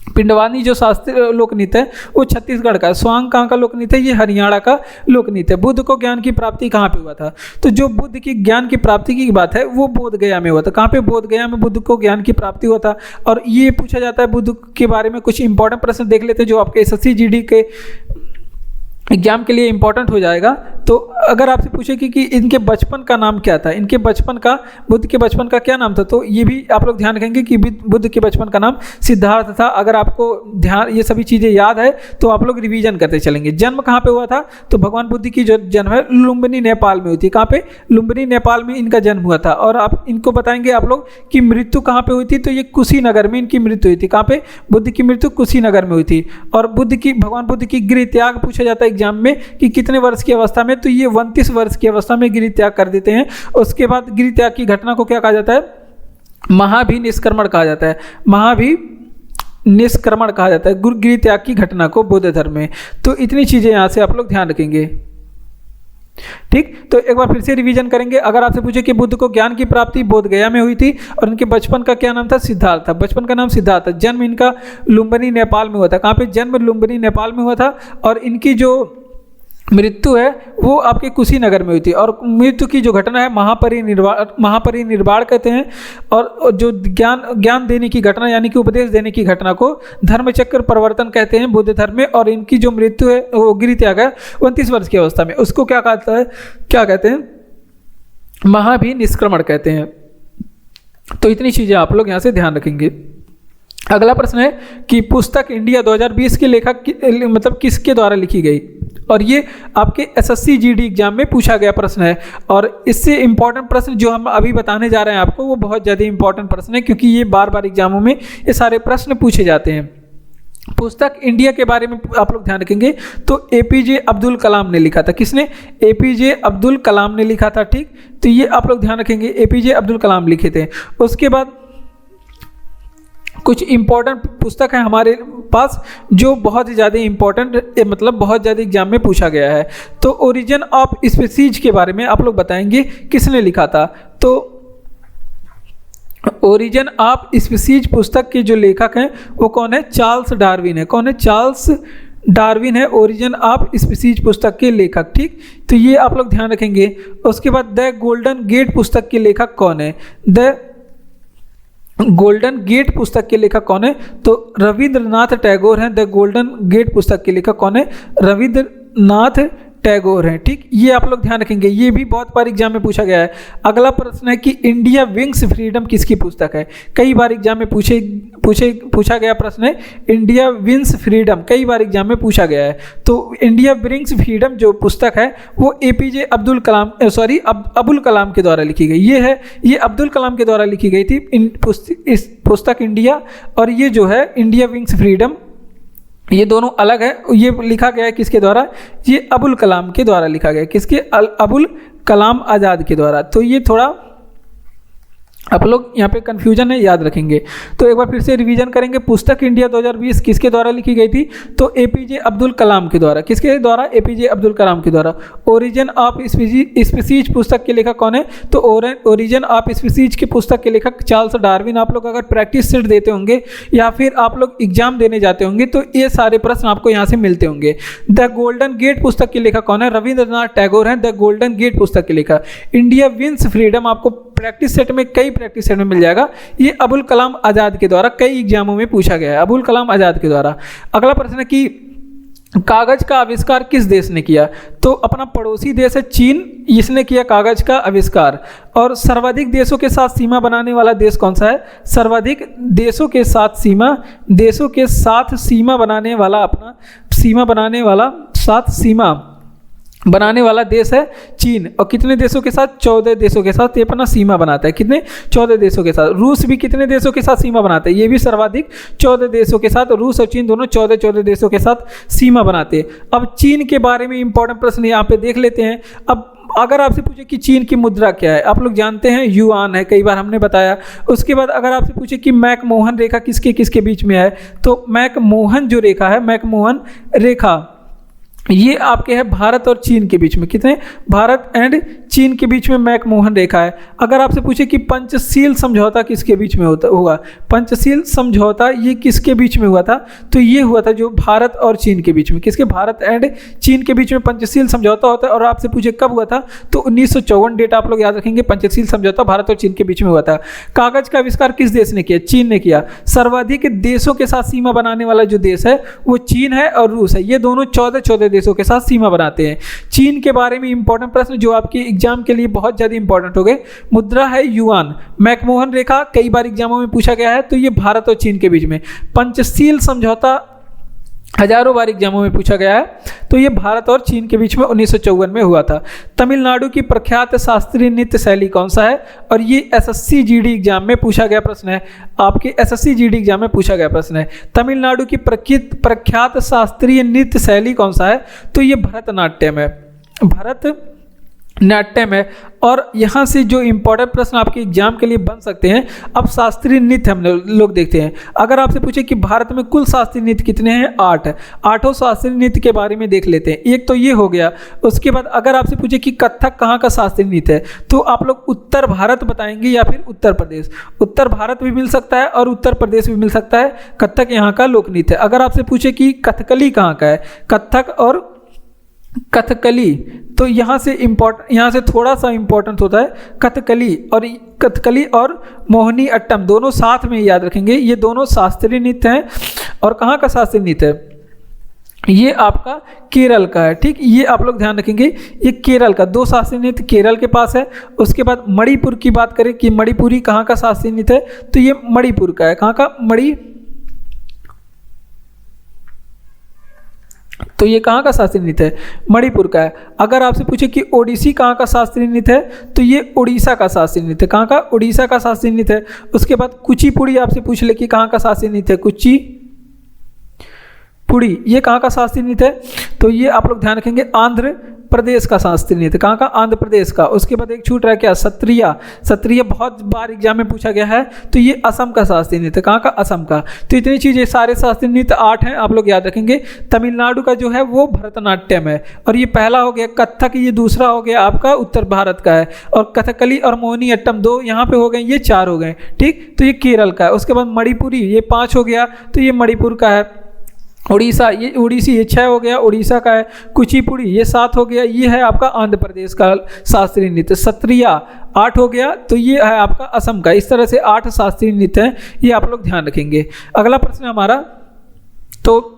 Speaker 1: पिंडवानी जो शास्त्रीय लोक नृत्य है वो छत्तीसगढ़ का है। स्वांग कहाँ का लोक नृत्य है? ये हरियाणा का लोक नृत्य है। बुद्ध को ज्ञान की प्राप्ति कहाँ पे हुआ था? तो जो बुद्ध की ज्ञान की प्राप्ति की बात है वो बोध गया में हुआ था। कहाँ पे? बोध गया में बुद्ध को ज्ञान की प्राप्ति हुआ था। और ये पूछा जाता है बुद्ध के बारे में कुछ इंपॉर्टेंट प्रश्न देख लेते हैं जो आपके एसएससी जीडी के एग्जाम के लिए इंपॉर्टेंट हो जाएगा। तो अगर आपसे पूछे कि इनके बचपन का नाम क्या था, इनके बचपन का, बुद्ध के बचपन का क्या नाम था, तो ये भी आप लोग ध्यान रखेंगे कि बुद्ध के बचपन का नाम सिद्धार्थ था। अगर आपको ध्यान ये सभी चीज़ें याद है तो आप लोग रिवीजन करते चलेंगे। जन्म कहाँ पे हुआ था? तो भगवान बुद्ध की जो जन्म है लुम्बिनी नेपाल में हुई थी। कहाँ पे? लुम्बिनी नेपाल में इनका जन्म हुआ था। और आप इनको बताएंगे आप लोग कि मृत्यु कहाँ पे हुई थी? तो ये कुशीनगर में इनकी मृत्यु हुई थी। कहाँ पे? बुद्ध की मृत्यु कुशीनगर में हुई थी। और भगवान बुद्ध की गृह त्याग पूछा जाता है एग्जाम में कि कितने वर्ष की अवस्था में, तो ये 29 वर्ष की अवस्था में गृह त्याग कर देते हैं। उसके बाद गृह त्याग की घटना को क्या कहा जाता है? महाभिनिष्क्रमण कहा जाता है। महाभिनिष्क्रमण कहा जाता है गृह त्याग की घटना को बौद्ध धर्म में। तो इतनी चीजें यहाँ से आप लोग ध्यान रखेंगे। ठीक, तो एक बार फिर से रिवीजन करेंगे। अगर आपसे पूछे कि बुद्ध को ज्ञान की प्राप्ति बोध गया में हुई थी और इनके बचपन का क्या नाम था? सिद्धार्थ था। बचपन का नाम सिद्धार्थ था। जन्म इनका लुम्बिनी नेपाल में हुआ था। कहाँ पे? जन्म लुम्बिनी नेपाल में हुआ था। और इनकी जो मृत्यु है वो आपके कुशीनगर में हुई थी। और मृत्यु की जो घटना है महापरिनिर्वाण कहते हैं। और जो ज्ञान देने की घटना यानी कि उपदेश देने की घटना को धर्मचक्र परिवर्तन कहते हैं बुद्ध धर्म में। और इनकी जो मृत्यु है वो गृह त्याग है 29 वर्ष की अवस्था में, उसको क्या कहते हैं? महाभिनिष्क्रमण कहते हैं। तो इतनी चीज़ें आप लोग यहाँ से ध्यान रखेंगे। अगला प्रश्न है कि पुस्तक इंडिया 2020 के लेखक मतलब किसके द्वारा लिखी गई? और ये आपके एसएससी जीडी एग्जाम में पूछा गया प्रश्न है। और इससे इंपॉर्टेंट प्रश्न जो हम अभी बताने जा रहे हैं आपको वो बहुत ज़्यादा इंपॉर्टेंट प्रश्न है, क्योंकि ये बार बार एग्जामों में ये सारे प्रश्न पूछे जाते हैं। पुस्तक इंडिया के बारे में आप लोग ध्यान रखेंगे तो एपीजे अब्दुल कलाम ने लिखा था। किसने? एपीजे अब्दुल कलाम ने लिखा था। ठीक, तो ये आप लोग ध्यान रखेंगे, एपीजे अब्दुल कलाम लिखे थे। उसके बाद कुछ इंपॉर्टेंट पुस्तक है हमारे पास जो बहुत ही ज़्यादा इंपॉर्टेंट मतलब बहुत ज़्यादा एग्जाम में पूछा गया है। तो ओरिजिन ऑफ स्पीसीज के बारे में आप लोग बताएंगे किसने लिखा था। तो ओरिजिन ऑफ स्पीसीज पुस्तक के जो लेखक हैं वो कौन है? चार्ल्स डार्विन है। कौन है? चार्ल्स डार्विन है ओरिजिन ऑफ स्पीसीज पुस्तक के लेखक। ठीक, तो ये आप लोग ध्यान रखेंगे। उसके बाद द गोल्डन गेट पुस्तक के लेखक कौन है? द गोल्डन गेट पुस्तक के लेखक कौन है? तो रविंद्रनाथ टैगोर हैं। द गोल्डन गेट पुस्तक के लेखक कौन है? रविंद्रनाथ टैगोर हैं। ठीक, ये आप लोग ध्यान रखेंगे, ये भी बहुत बार एग्जाम में पूछा गया है। अगला प्रश्न है कि इंडिया विंग्स फ्रीडम किसकी पुस्तक है? कई बार एग्जाम में पूछा गया प्रश्न है इंडिया विंग्स फ्रीडम, कई बार एग्जाम में पूछा गया है। तो इंडिया विंग्स फ्रीडम जो पुस्तक है वो एपीजे अब्दुल कलाम के द्वारा लिखी गई। ये अब्दुल कलाम के द्वारा लिखी गई थी इस पुस्तक इंडिया। और ये जो है इंडिया विंग्स फ्रीडम, ये दोनों अलग है। ये लिखा गया है किसके द्वारा? ये अबुल कलाम के द्वारा लिखा गया है। किसके? अबुल कलाम आज़ाद के द्वारा। तो ये थोड़ा आप लोग यहाँ पे कन्फ्यूजन है, याद रखेंगे। तो एक बार फिर से रिवीजन करेंगे। पुस्तक इंडिया 2020 किसके द्वारा लिखी गई थी? तो एपीजे अब्दुल कलाम के द्वारा। किसके द्वारा? एपीजे अब्दुल कलाम के द्वारा। ओरिजिन ऑफ स्पीसीज पुस्तक के लेखक कौन है? तो ओरिजिन ऑफ स्पीसीज के पुस्तक के लेखक चार्ल्स डार्विन। आप लोग अगर प्रैक्टिस सेट देते होंगे या फिर आप लोग एग्जाम देने जाते होंगे तो ये सारे प्रश्न आपको यहाँ से मिलते होंगे। द गोल्डन गेट पुस्तक के लेखक कौन है? रविंद्रनाथ टैगोर हैं द गोल्डन गेट पुस्तक के लेखक। इंडिया विंस फ्रीडम आपको प्रैक्टिस सेट में, कई प्रैक्टिस सेट में मिल जाएगा। ये अबुल कलाम आज़ाद के द्वारा कई एग्जामों में पूछा गया है, अबुल कलाम आज़ाद के द्वारा। अगला प्रश्न है कि कागज का आविष्कार किस देश ने किया? तो अपना पड़ोसी देश है चीन, इसने किया कागज का आविष्कार। और सर्वाधिक देशों के साथ सीमा बनाने वाला देश कौन सा है? सर्वाधिक देशों के साथ सीमा बनाने वाला देश है चीन। और कितने देशों के साथ? 14 देशों के साथ ये अपना सीमा बनाता है। कितने? 14 देशों के साथ। रूस भी कितने देशों के साथ सीमा बनाता है? ये भी सर्वाधिक 14 देशों के साथ। रूस और चीन दोनों 14 देशों के साथ सीमा बनाते हैं। अब चीन के बारे में इंपॉर्टेंट प्रश्न यहाँ पे देख लेते हैं। अब अगर आपसे पूछे कि चीन की मुद्रा क्या है, आप लोग जानते हैं युआन है, कई बार हमने बताया। उसके बाद अगर आपसे पूछे कि मैकमोहन रेखा किसके किसके बीच में है, तो मैकमोहन जो रेखा है, मैकमोहन रेखा ये आपके है भारत और चीन के बीच में, कितने, भारत एंड चीन के बीच में मैकमोहन रेखा है। अगर आपसे पूछे कि पंचशील समझौता किसके बीच में हुआ, पंचशील समझौता ये किसके बीच में हुआ था, तो ये हुआ था जो भारत और चीन के बीच में, किसके, भारत एंड चीन के बीच में पंचशील समझौता होता है। और आपसे पूछे कब हुआ था, तो 1954 डेट आप लोग याद रखेंगे, पंचशील समझौता भारत और चीन के बीच में हुआ था। कागज का आविष्कार किस देश ने किया, चीन ने किया। सर्वाधिक देशों के साथ सीमा बनाने वाला जो देश है वो चीन है और रूस है, ये दोनों 14 देशों के साथ सीमा बनाते हैं। चीन के बारे में इंपॉर्टेंट प्रश्न जो आपके एग्जाम के लिए बहुत ज्यादा इंपॉर्टेंट हो गए, मुद्रा है युआन। मैकमोहन रेखा कई बार एग्जामों में पूछा गया है, तो ये भारत और चीन के बीच में। पंचशील समझौता हजारों बार एग्जामों में पूछा गया है, तो ये भारत और चीन के बीच में 1954 में हुआ था। तमिलनाडु की प्रख्यात शास्त्रीय नृत्य शैली कौन सा है, और ये एसएससी जीडी एग्जाम में पूछा गया प्रश्न है, आपके एसएससी जीडी एग्जाम में पूछा गया प्रश्न है। तमिलनाडु की प्रख्यात शास्त्रीय नृत्य शैली कौन सा है, तो ये भरतनाट्यम है, भरतनाट्यम है। और यहाँ से जो इंपॉर्टेंट प्रश्न आपके एग्जाम के लिए बन सकते हैं, अब शास्त्रीय नृत्य हम लोग देखते हैं। अगर आपसे पूछे कि भारत में कुल शास्त्रीय नृत्य कितने हैं, 8 है, 8 शास्त्रीय नृत्य के बारे में देख लेते हैं। एक तो ये हो गया, उसके बाद अगर आपसे पूछे कि कथक कहाँ का शास्त्रीय नृत्य है, तो आप लोग उत्तर भारत बताएंगे या फिर उत्तर प्रदेश। उत्तर भारत भी मिल सकता है और उत्तर प्रदेश भी मिल सकता है, कथक यहाँ का लोक नृत्य है। अगर आपसे पूछे कि कथकली कहाँ का है, कथक और कथकली, तो यहाँ से थोड़ा सा इंपॉर्टेंट होता है कथकली और मोहिनी अट्टम, दोनों साथ में याद रखेंगे, ये दोनों शास्त्रीय नृत्य हैं। और कहाँ का शास्त्रीय नृत्य है, ये आपका केरल का है, ठीक, ये आप लोग ध्यान रखेंगे, ये केरल का, 2 शास्त्रीय नृत्य केरल के पास है। उसके बाद मणिपुर की बात करें कि मणिपुरी कहाँ का शास्त्रीय नृत्य है, तो ये मणिपुर का है, कहाँ का, तो ये कहाँ का शास्त्रीय नृत्य है, मणिपुर का है। अगर आपसे पूछे कि ओडिसी कहाँ का शास्त्रीय नृत्य है, तो ये उड़ीसा का शास्त्रीय नृत्य, कहाँ का, उड़ीसा का शास्त्रीय नृत्य है। उसके बाद कुचिपुड़ी आपसे पूछ ले कि कहाँ का शास्त्रीय नृत्य है, कुचिपुड़ी ये कहाँ का शास्त्रीय नृत्य है, तो ये आप लोग ध्यान रखेंगे आंध्र प्रदेश का शास्त्रीय नृत्य, कहाँ का, आंध्र प्रदेश का। उसके बाद एक छूट रहा है क्या, सत्रिया बहुत बार एग्जाम में पूछा गया है, तो ये असम का शास्त्रीय नृत्य, कहाँ का, असम का। तो इतनी चीज़ें, सारे शास्त्रीय नृत्य 8 हैं, आप लोग याद रखेंगे। तमिलनाडु का जो है वो भरतनाट्यम है, और ये पहला हो गया कथक, ये दूसरा हो गया आपका उत्तर भारत का है। और कथकली और मोहिनी अट्टम 2 यहाँ पे हो गए, ये 4 हो गए, ठीक, तो ये केरल का है। उसके बाद मणिपुरी ये 5 हो गया, तो ये मणिपुर का है। उड़ीसा ये उड़ीसी ये 6 हो गया, उड़ीसा का है। कुचिपुड़ी ये 7 हो गया, ये है आपका आंध्र प्रदेश का शास्त्रीय नृत्य। सत्रिया 8 हो गया, तो ये है आपका असम का। इस तरह से 8 शास्त्रीय नृत्य हैं, ये आप लोग ध्यान रखेंगे। अगला प्रश्न हमारा, तो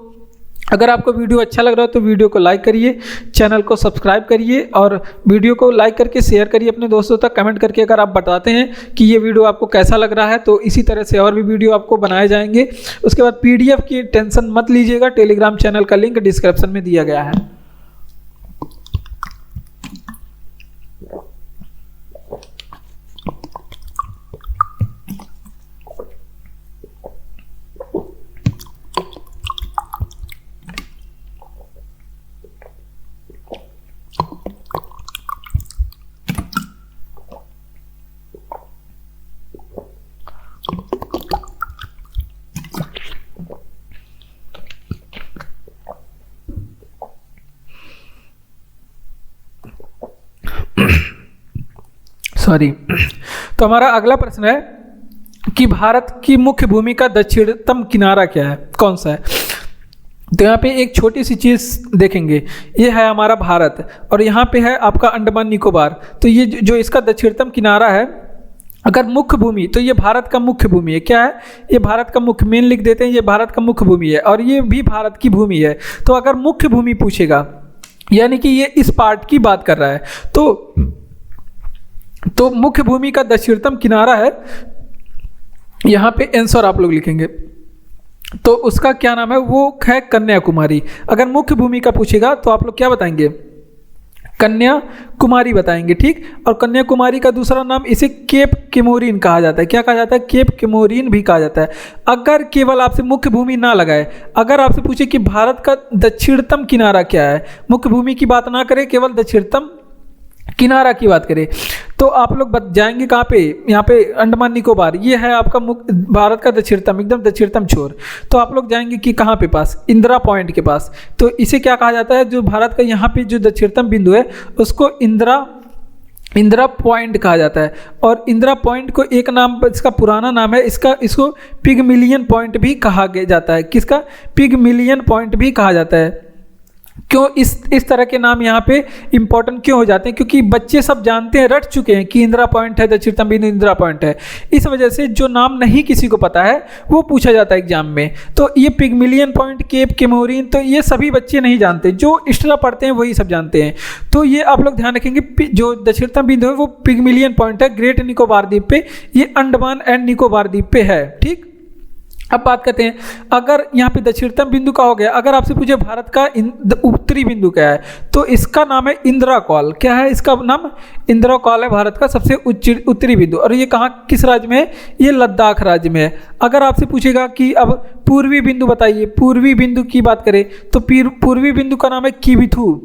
Speaker 1: अगर आपको वीडियो अच्छा लग रहा है तो वीडियो को लाइक करिए, चैनल को सब्सक्राइब करिए, और वीडियो को लाइक करके शेयर करिए अपने दोस्तों तक। कमेंट करके अगर आप बताते हैं कि ये वीडियो आपको कैसा लग रहा है, तो इसी तरह से और भी वीडियो आपको बनाए जाएंगे। उसके बाद PDF की टेंशन मत लीजिएगा, टेलीग्राम चैनल का लिंक डिस्क्रिप्शन में दिया गया है। तो हमारा अगला प्रश्न है कि भारत की मुख्य भूमि का दक्षिणतम किनारा क्या है, कौन सा है। तो यहाँ पे एक छोटी सी चीज़ देखेंगे, ये है हमारा भारत, और यहाँ पे है आपका अंडमान निकोबार। तो ये जो इसका दक्षिणतम किनारा है, अगर मुख्य भूमि, तो ये भारत का मुख्य भूमि है, क्या है, ये भारत का मुख्य, मेन लिख देते हैं, ये भारत का मुख्य भूमि है, और ये भी भारत की भूमि है। तो अगर मुख्य भूमि पूछेगा, यानी कि ये इस पार्ट की बात कर रहा है, तो मुख्य भूमि का दक्षिणतम किनारा है, यहाँ पे आंसर आप लोग लिखेंगे, तो उसका क्या नाम है, वो है कन्याकुमारी। अगर मुख्य भूमि का पूछेगा तो आप लोग क्या बताएंगे, कन्याकुमारी बताएंगे, ठीक। और कन्याकुमारी का दूसरा नाम इसे केप केमोरिन कहा जाता है, क्या कहा जाता है, केप केमोरिन भी कहा जाता है। अगर केवल आपसे मुख्य भूमि ना लगाए, अगर आपसे पूछे कि भारत का दक्षिणतम किनारा क्या है, मुख्य भूमि की बात ना करें, केवल दक्षिणतम किनारा की बात करें, तो आप लोग जाएंगे कहाँ पे, यहाँ पे अंडमान निकोबार, ये है आपका भारत का दक्षिणतम, एकदम दक्षिणतम छोर। तो आप लोग जाएंगे कि कहाँ पे पास, इंदिरा पॉइंट के पास। तो इसे क्या कहा जाता है, जो भारत का यहाँ पे जो दक्षिणतम बिंदु है उसको इंदिरा पॉइंट कहा जाता है। और इंदिरा पॉइंट को एक नाम, इसका पुराना नाम है, इसको पिगमिलियन पॉइंट भी कहा जाता है। किसका, पिगमिलियन पॉइंट भी कहा जाता है। क्यों इस तरह के नाम यहाँ पे इंपॉर्टेंट क्यों हो जाते हैं, क्योंकि बच्चे सब जानते हैं, रट चुके हैं कि इंदिरा पॉइंट है, दक्षिणतम बिंदु इंदिरा पॉइंट है। इस वजह से जो नाम नहीं किसी को पता है वो पूछा जाता है एग्जाम में। तो ये पिगमिलियन पॉइंट, केप केमोरिन, तो ये सभी बच्चे नहीं जानते, जो एक्स्ट्रा पढ़ते हैं वही सब जानते हैं। तो ये आप लोग ध्यान रखेंगे, जो दक्षिणतम बिंदु है वो पिगमिलियन पॉइंट है, ग्रेट निकोबार द्वीप पे, ये अंडमान एंड निकोबार द्वीप पे है। ठीक, अब बात करते हैं, अगर यहाँ पे दक्षिणतम बिंदु का हो गया, अगर आपसे पूछे भारत का उत्तरी बिंदु क्या है, तो इसका नाम है इंदिराकौल। क्या है इसका नाम, इंदिराकौल है भारत का सबसे उत्तरी बिंदु। और ये कहाँ, किस राज्य में है, ये लद्दाख राज्य में है। अगर आपसे पूछेगा कि अब पूर्वी बिंदु बताइए, पूर्वी बिंदु की बात करें तो पूर्वी बिंदु का नाम है किबिथु।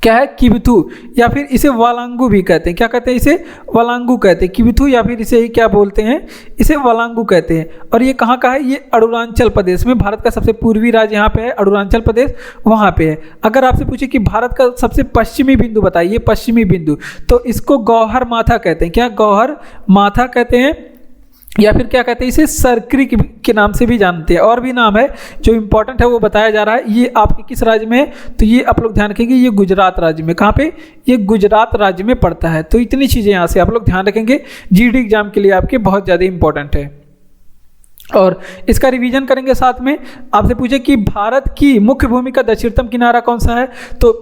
Speaker 1: क्या है, किबिथु, या फिर इसे वालांगू भी कहते हैं। क्या कहते हैं, इसे वालांगू कहते हैं, किबिथु, या फिर इसे क्या बोलते हैं, इसे वालांगू कहते हैं। और ये कहाँ का है, ये अरुणाचल प्रदेश में, भारत का सबसे पूर्वी राज्य यहाँ पे है अरुणाचल प्रदेश, वहाँ पे है। अगर आपसे पूछे कि भारत का सबसे पश्चिमी बिंदु बताइए, पश्चिमी बिंदु, तो इसको गौहर माथा कहते हैं। क्या, गौहर माथा कहते हैं, या फिर क्या कहते हैं, इसे सरकरी के नाम से भी जानते हैं। और भी नाम है जो इंपॉर्टेंट है वो बताया जा रहा है। ये आपके किस राज्य में है, तो ये आप लोग ध्यान रखेंगे, ये गुजरात राज्य में। कहाँ पे, ये गुजरात राज्य में पड़ता है। तो इतनी चीज़ें यहाँ से आप लोग ध्यान रखेंगे, जीडी एग्जाम के लिए आपके बहुत ज़्यादा इंपॉर्टेंट है। और इसका रिवीजन करेंगे साथ में। आपसे पूछे कि भारत की मुख्य भूमि का दक्षिणतम किनारा कौन सा है, तो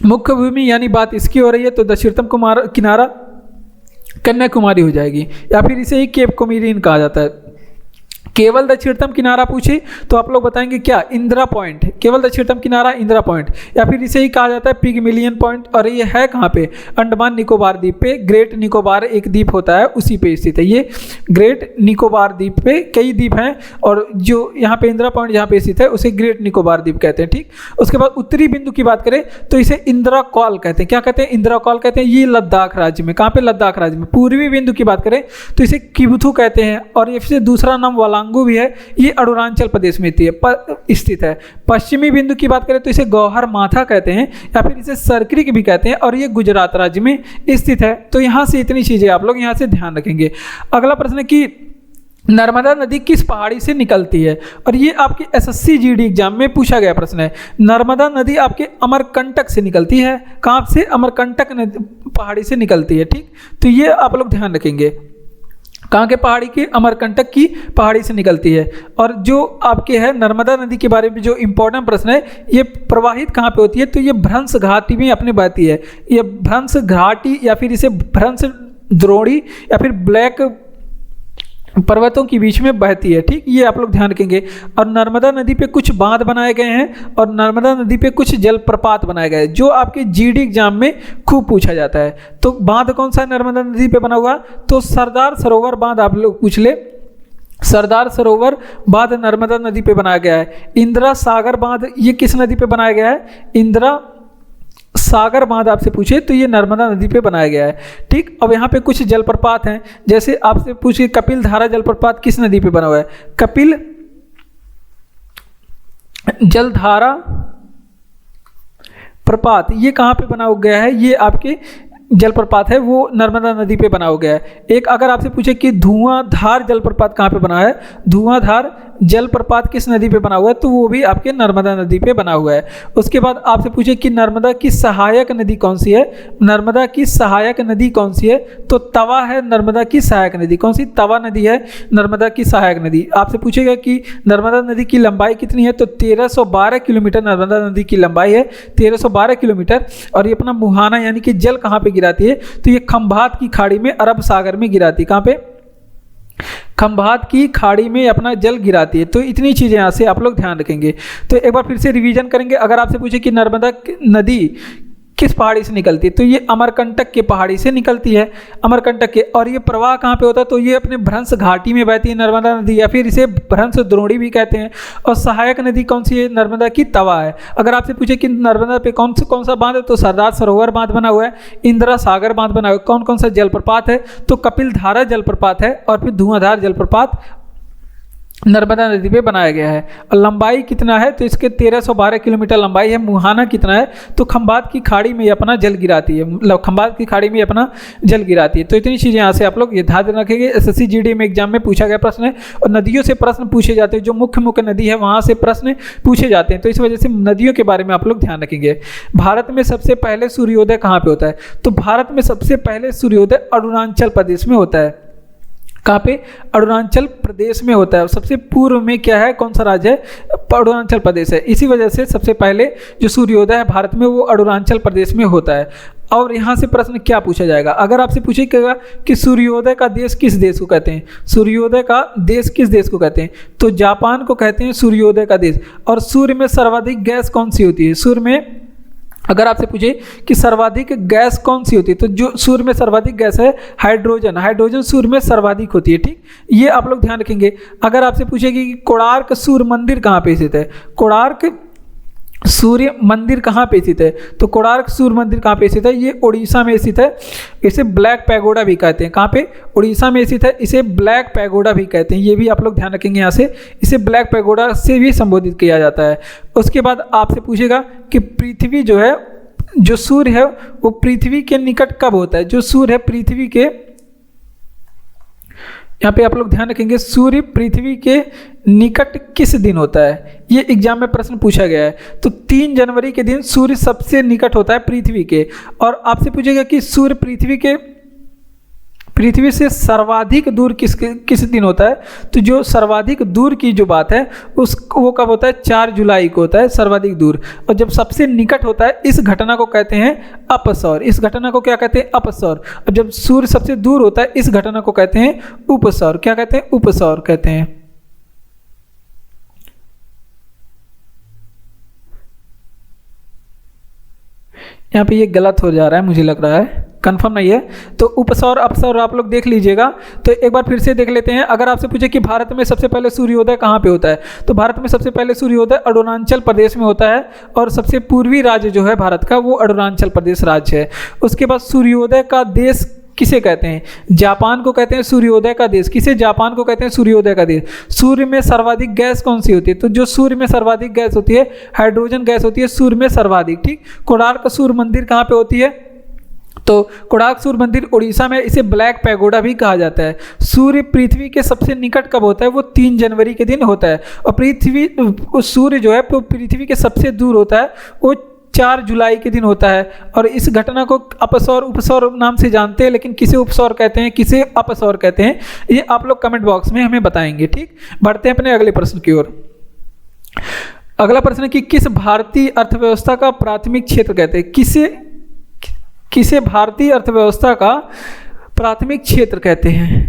Speaker 1: मुख्य भूमि यानी बात इसकी हो रही है, तो दक्षिणतम किनारा कन्याकुमारी हो जाएगी, या फिर इसे ही केप कोमोरिन कहा जाता है। केवल दक्षिणतम किनारा पूछे तो आप लोग बताएंगे क्या, इंदिरा पॉइंट, केवल दक्षिणतम किनारा इंदिरा पॉइंट, या फिर इसे ही कहा जाता है पिगमिलियन पॉइंट। और ये है कहाँ पे, अंडमान निकोबार द्वीप पे, ग्रेट निकोबार एक द्वीप होता है उसी पे स्थित है। ये ग्रेट निकोबार द्वीप पे कई द्वीप हैं, और जो यहाँ पे इंदिरा पॉइंट जहाँ पे स्थित है उसे ग्रेट निकोबार द्वीप कहते हैं। ठीक, उसके बाद उत्तरी बिंदु की बात करें तो इसे इंदिराकौल कहते हैं। क्या कहते हैं, इंदिराकौल कहते हैं। ये लद्दाख राज्य में, कहाँ पे, लद्दाख राज्य में। पूर्वी बिंदु की बात करें तो इसे किबुथु कहते हैं, और ये फिर दूसरा नाम वालांगू भी है, ये अरुणाचल प्रदेश में स्थित है। पश्चिमी बिंदु की बात करें तो इसे गौहर माथा कहते हैं, या फिर इसे सरकरी भी कहते हैं, और ये गुजरात राज्य में स्थित है। तो यहाँ से इतनी चीजें आप लोग यहाँ से ध्यान रखेंगे। अगला प्रश्न है कि नर्मदा नदी किस पहाड़ी से निकलती है, और ये आपके एसएससी जीडी एग्जाम में पूछा गया प्रश्न है। नर्मदा नदी आपके अमरकंटक से निकलती है। कहाँ से, अमरकंटक पहाड़ी से निकलती है। ठीक, तो ये आप लोग ध्यान रखेंगे, कहाँ के पहाड़ी की, अमरकंटक की पहाड़ी से निकलती है। और जो आपके है नर्मदा नदी के बारे में जो इंपॉर्टेंट प्रश्न है, ये प्रवाहित कहाँ पे होती है, तो ये भ्रंश घाटी में अपने बहती है। ये भ्रंश घाटी, या फिर इसे भ्रंश द्रोणी, या फिर ब्लैक पर्वतों के बीच में बहती है। ठीक, ये आप लोग ध्यान रखेंगे। और नर्मदा नदी पे कुछ बांध बनाए गए हैं, और नर्मदा नदी पे कुछ जलप्रपात बनाए गए हैं, जो आपके जीडी एग्जाम में खूब पूछा जाता है। तो बांध कौन सा है नर्मदा नदी पे बना हुआ, तो सरदार सरोवर बांध आप लोग पूछ ले, सरदार सरोवर बांध नर्मदा नदी पे बनाया गया है। इंदिरा सागर बांध, ये किस नदी पे बनाया गया है, इंदिरा सागर बांध आपसे पूछे तो ये नर्मदा नदी पे बनाया गया है। ठीक, अब यहाँ पे कुछ जलप्रपात हैं, जैसे आपसे पूछे कपिल धारा जलप्रपात किस नदी पे बना हुआ है, कपिल जलधारा प्रपात, ये कहाँ पे बना गया है, ये आपके जलप्रपात है वो नर्मदा नदी पे बना हो गया है। एक अगर आपसे पूछे कि धुआंधार जलप्रपात कहाँ पे बना है, धुआंधार जलप्रपात किस नदी पे बना हुआ है, तो वो भी आपके नर्मदा नदी पे बना हुआ है। उसके बाद आपसे पूछे कि नर्मदा की सहायक नदी कौन सी है, नर्मदा की सहायक नदी कौन सी है, तो तवा है नर्मदा की सहायक नदी। कौन सी, तवा नदी है नर्मदा की सहायक नदी। आपसे पूछेगा कि नर्मदा नदी की लंबाई कितनी है, तो 1312 किलोमीटर नर्मदा नदी की लंबाई है, 1312 किलोमीटर। और ये अपना मुहाना यानी कि जल कहाँ पे गिराती है, तो ये खंभात की खाड़ी में, अरब सागर में गिराती है। कहाँ पे, खंभात की खाड़ी में अपना जल गिराती है। तो इतनी चीजें यहाँ से आप लोग ध्यान रखेंगे। तो एक बार फिर से रिवीजन करेंगे। अगर आपसे पूछे कि नर्मदा नदी किस पहाड़ी से निकलती है? तो ये अमरकंटक की पहाड़ी से निकलती है, अमरकंटक के। और ये प्रवाह कहाँ पे होता है? तो ये अपने भ्रंश घाटी में बहती है नर्मदा नदी, या फिर इसे भ्रंश द्रोणी भी कहते हैं। और सहायक नदी कौन सी है? नर्मदा की तवा है। अगर आपसे पूछे कि नर्मदा पे कौन सा बांध है, तो सरदार सरोवर बांध बना हुआ है, इंदिरा सागर बांध बना हुआ है। कौन कौन सा जलप्रपात है? तो कपिल धारा जलप्रपात है, और फिर धुआंधार जलप्रपात नर्मदा नदी पे बनाया गया है। और लंबाई कितना है? तो इसके 1312 किलोमीटर लंबाई है। मुहाना कितना है? तो खंबात की खाड़ी में अपना जल गिराती है, मतलब खंबात की खाड़ी में अपना जल गिराती है। तो इतनी चीज़ें यहाँ से आप लोग ये ध्यान रखेंगे। एसएससी जीडी में एग्जाम में पूछा गया प्रश्न है, और नदियों से प्रश्न पूछे जाते हैं। जो मुख्य नदी है वहाँ से प्रश्न पूछे जाते हैं, तो इस वजह से नदियों के बारे में आप लोग ध्यान रखेंगे। भारत में सबसे पहले सूर्योदय कहाँ पर होता है? तो भारत में सबसे पहले सूर्योदय अरुणाचल प्रदेश में होता है। कहाँ पे? अरुणाचल प्रदेश में होता है। सबसे पूर्व में क्या है, कौन सा राज्य है? अरुणाचल प्रदेश है। इसी वजह से सबसे पहले जो सूर्योदय है भारत में वो अरुणाचल प्रदेश में होता है। और यहाँ से प्रश्न क्या पूछा जाएगा? अगर आपसे पूछेगा कि सूर्योदय का देश किस देश को कहते हैं, सूर्योदय का देश किस देश को कहते हैं, तो जापान को कहते हैं सूर्योदय का देश। और सूर्य में सर्वाधिक गैस कौन सी होती है? सूर्य में अगर आपसे पूछे कि सर्वाधिक गैस कौन सी होती है, तो जो सूर्य में सर्वाधिक गैस है हाइड्रोजन, हाइड्रोजन सूर्य में सर्वाधिक होती है। ठीक, ये आप लोग ध्यान रखेंगे। अगर आपसे पूछेगी कि कोणार्क सूर्य मंदिर कहाँ पे स्थित है, कोणार्क सूर्य मंदिर कहाँ पे स्थित है, तो कोणार्क सूर्य मंदिर कहाँ पे स्थित है? ये उड़ीसा में स्थित है। इसे ब्लैक पैगोडा भी कहते हैं। कहाँ पे? उड़ीसा में स्थित है। इसे ब्लैक पैगोडा भी कहते हैं। ये भी आप लोग ध्यान रखेंगे यहाँ से, इसे ब्लैक पैगोडा से भी संबोधित किया जाता है। उसके बाद आपसे पूछेगा कि पृथ्वी जो है, जो सूर्य है वो पृथ्वी के निकट कब होता है? जो सूर्य है पृथ्वी के, यहाँ पे आप लोग ध्यान रखेंगे, सूर्य पृथ्वी के निकट किस दिन होता है? ये एग्जाम में प्रश्न पूछा गया है। तो 3 जनवरी के दिन सूर्य सबसे निकट होता है पृथ्वी के। और आपसे पूछेगा कि सूर्य पृथ्वी से सर्वाधिक दूर किस दिन होता है? तो जो सर्वाधिक दूर की जो बात है वो कब होता है? 4 जुलाई को होता है सर्वाधिक दूर। और जब सबसे निकट होता है, इस घटना को कहते हैं अपसौर। इस घटना को क्या कहते हैं? अपसौर। और जब सूर्य सबसे दूर होता है, इस घटना को कहते हैं उपसौर। क्या कहते हैं? उपसौर कहते हैं। यहाँ पे ये गलत हो जा रहा है, मुझे लग रहा है, कंफर्म नहीं है। तो उपसौर अपसौर आप लोग देख लीजिएगा। तो एक बार फिर से देख लेते हैं। अगर आपसे पूछे कि भारत में सबसे पहले सूर्योदय कहाँ पे होता है, तो भारत में सबसे पहले सूर्योदय अरुणाचल प्रदेश में होता है। और सबसे पूर्वी राज्य जो है भारत का वो अरुणाचल प्रदेश राज्य है। उसके बाद सूर्योदय का देश किसे कहते हैं? जापान को कहते हैं सूर्योदय का देश। किसे? जापान को कहते हैं सूर्योदय का देश। सूर्य में सर्वाधिक गैस कौन सी होती है? तो जो सूर्य में सर्वाधिक गैस होती है हाइड्रोजन गैस होती है सूर्य में सर्वाधिक। ठीक, कोणार्क सूर्य मंदिर कहाँ पे होती है? तो कोणार्क सूर्य मंदिर उड़ीसा में। इसे ब्लैक पैगोडा भी कहा जाता है। सूर्य पृथ्वी के सबसे निकट कब होता है? वो 3 जनवरी के दिन होता है। और सूर्य जो है पृथ्वी के सबसे दूर होता है वो 4 जुलाई के दिन होता है। और इस घटना को अपसौर उपसौर नाम से जानते हैं, लेकिन किसे उपसौर कहते हैं, किसे अपसौर कहते हैं, ये आप लोग कमेंट बॉक्स में हमें बताएंगे। ठीक, बढ़ते हैं अपने अगले प्रश्न की ओर। अगला प्रश्न है कि किस भारतीय अर्थव्यवस्था का प्राथमिक क्षेत्र कहते हैं? किसे भारतीय अर्थव्यवस्था का प्राथमिक क्षेत्र कहते हैं?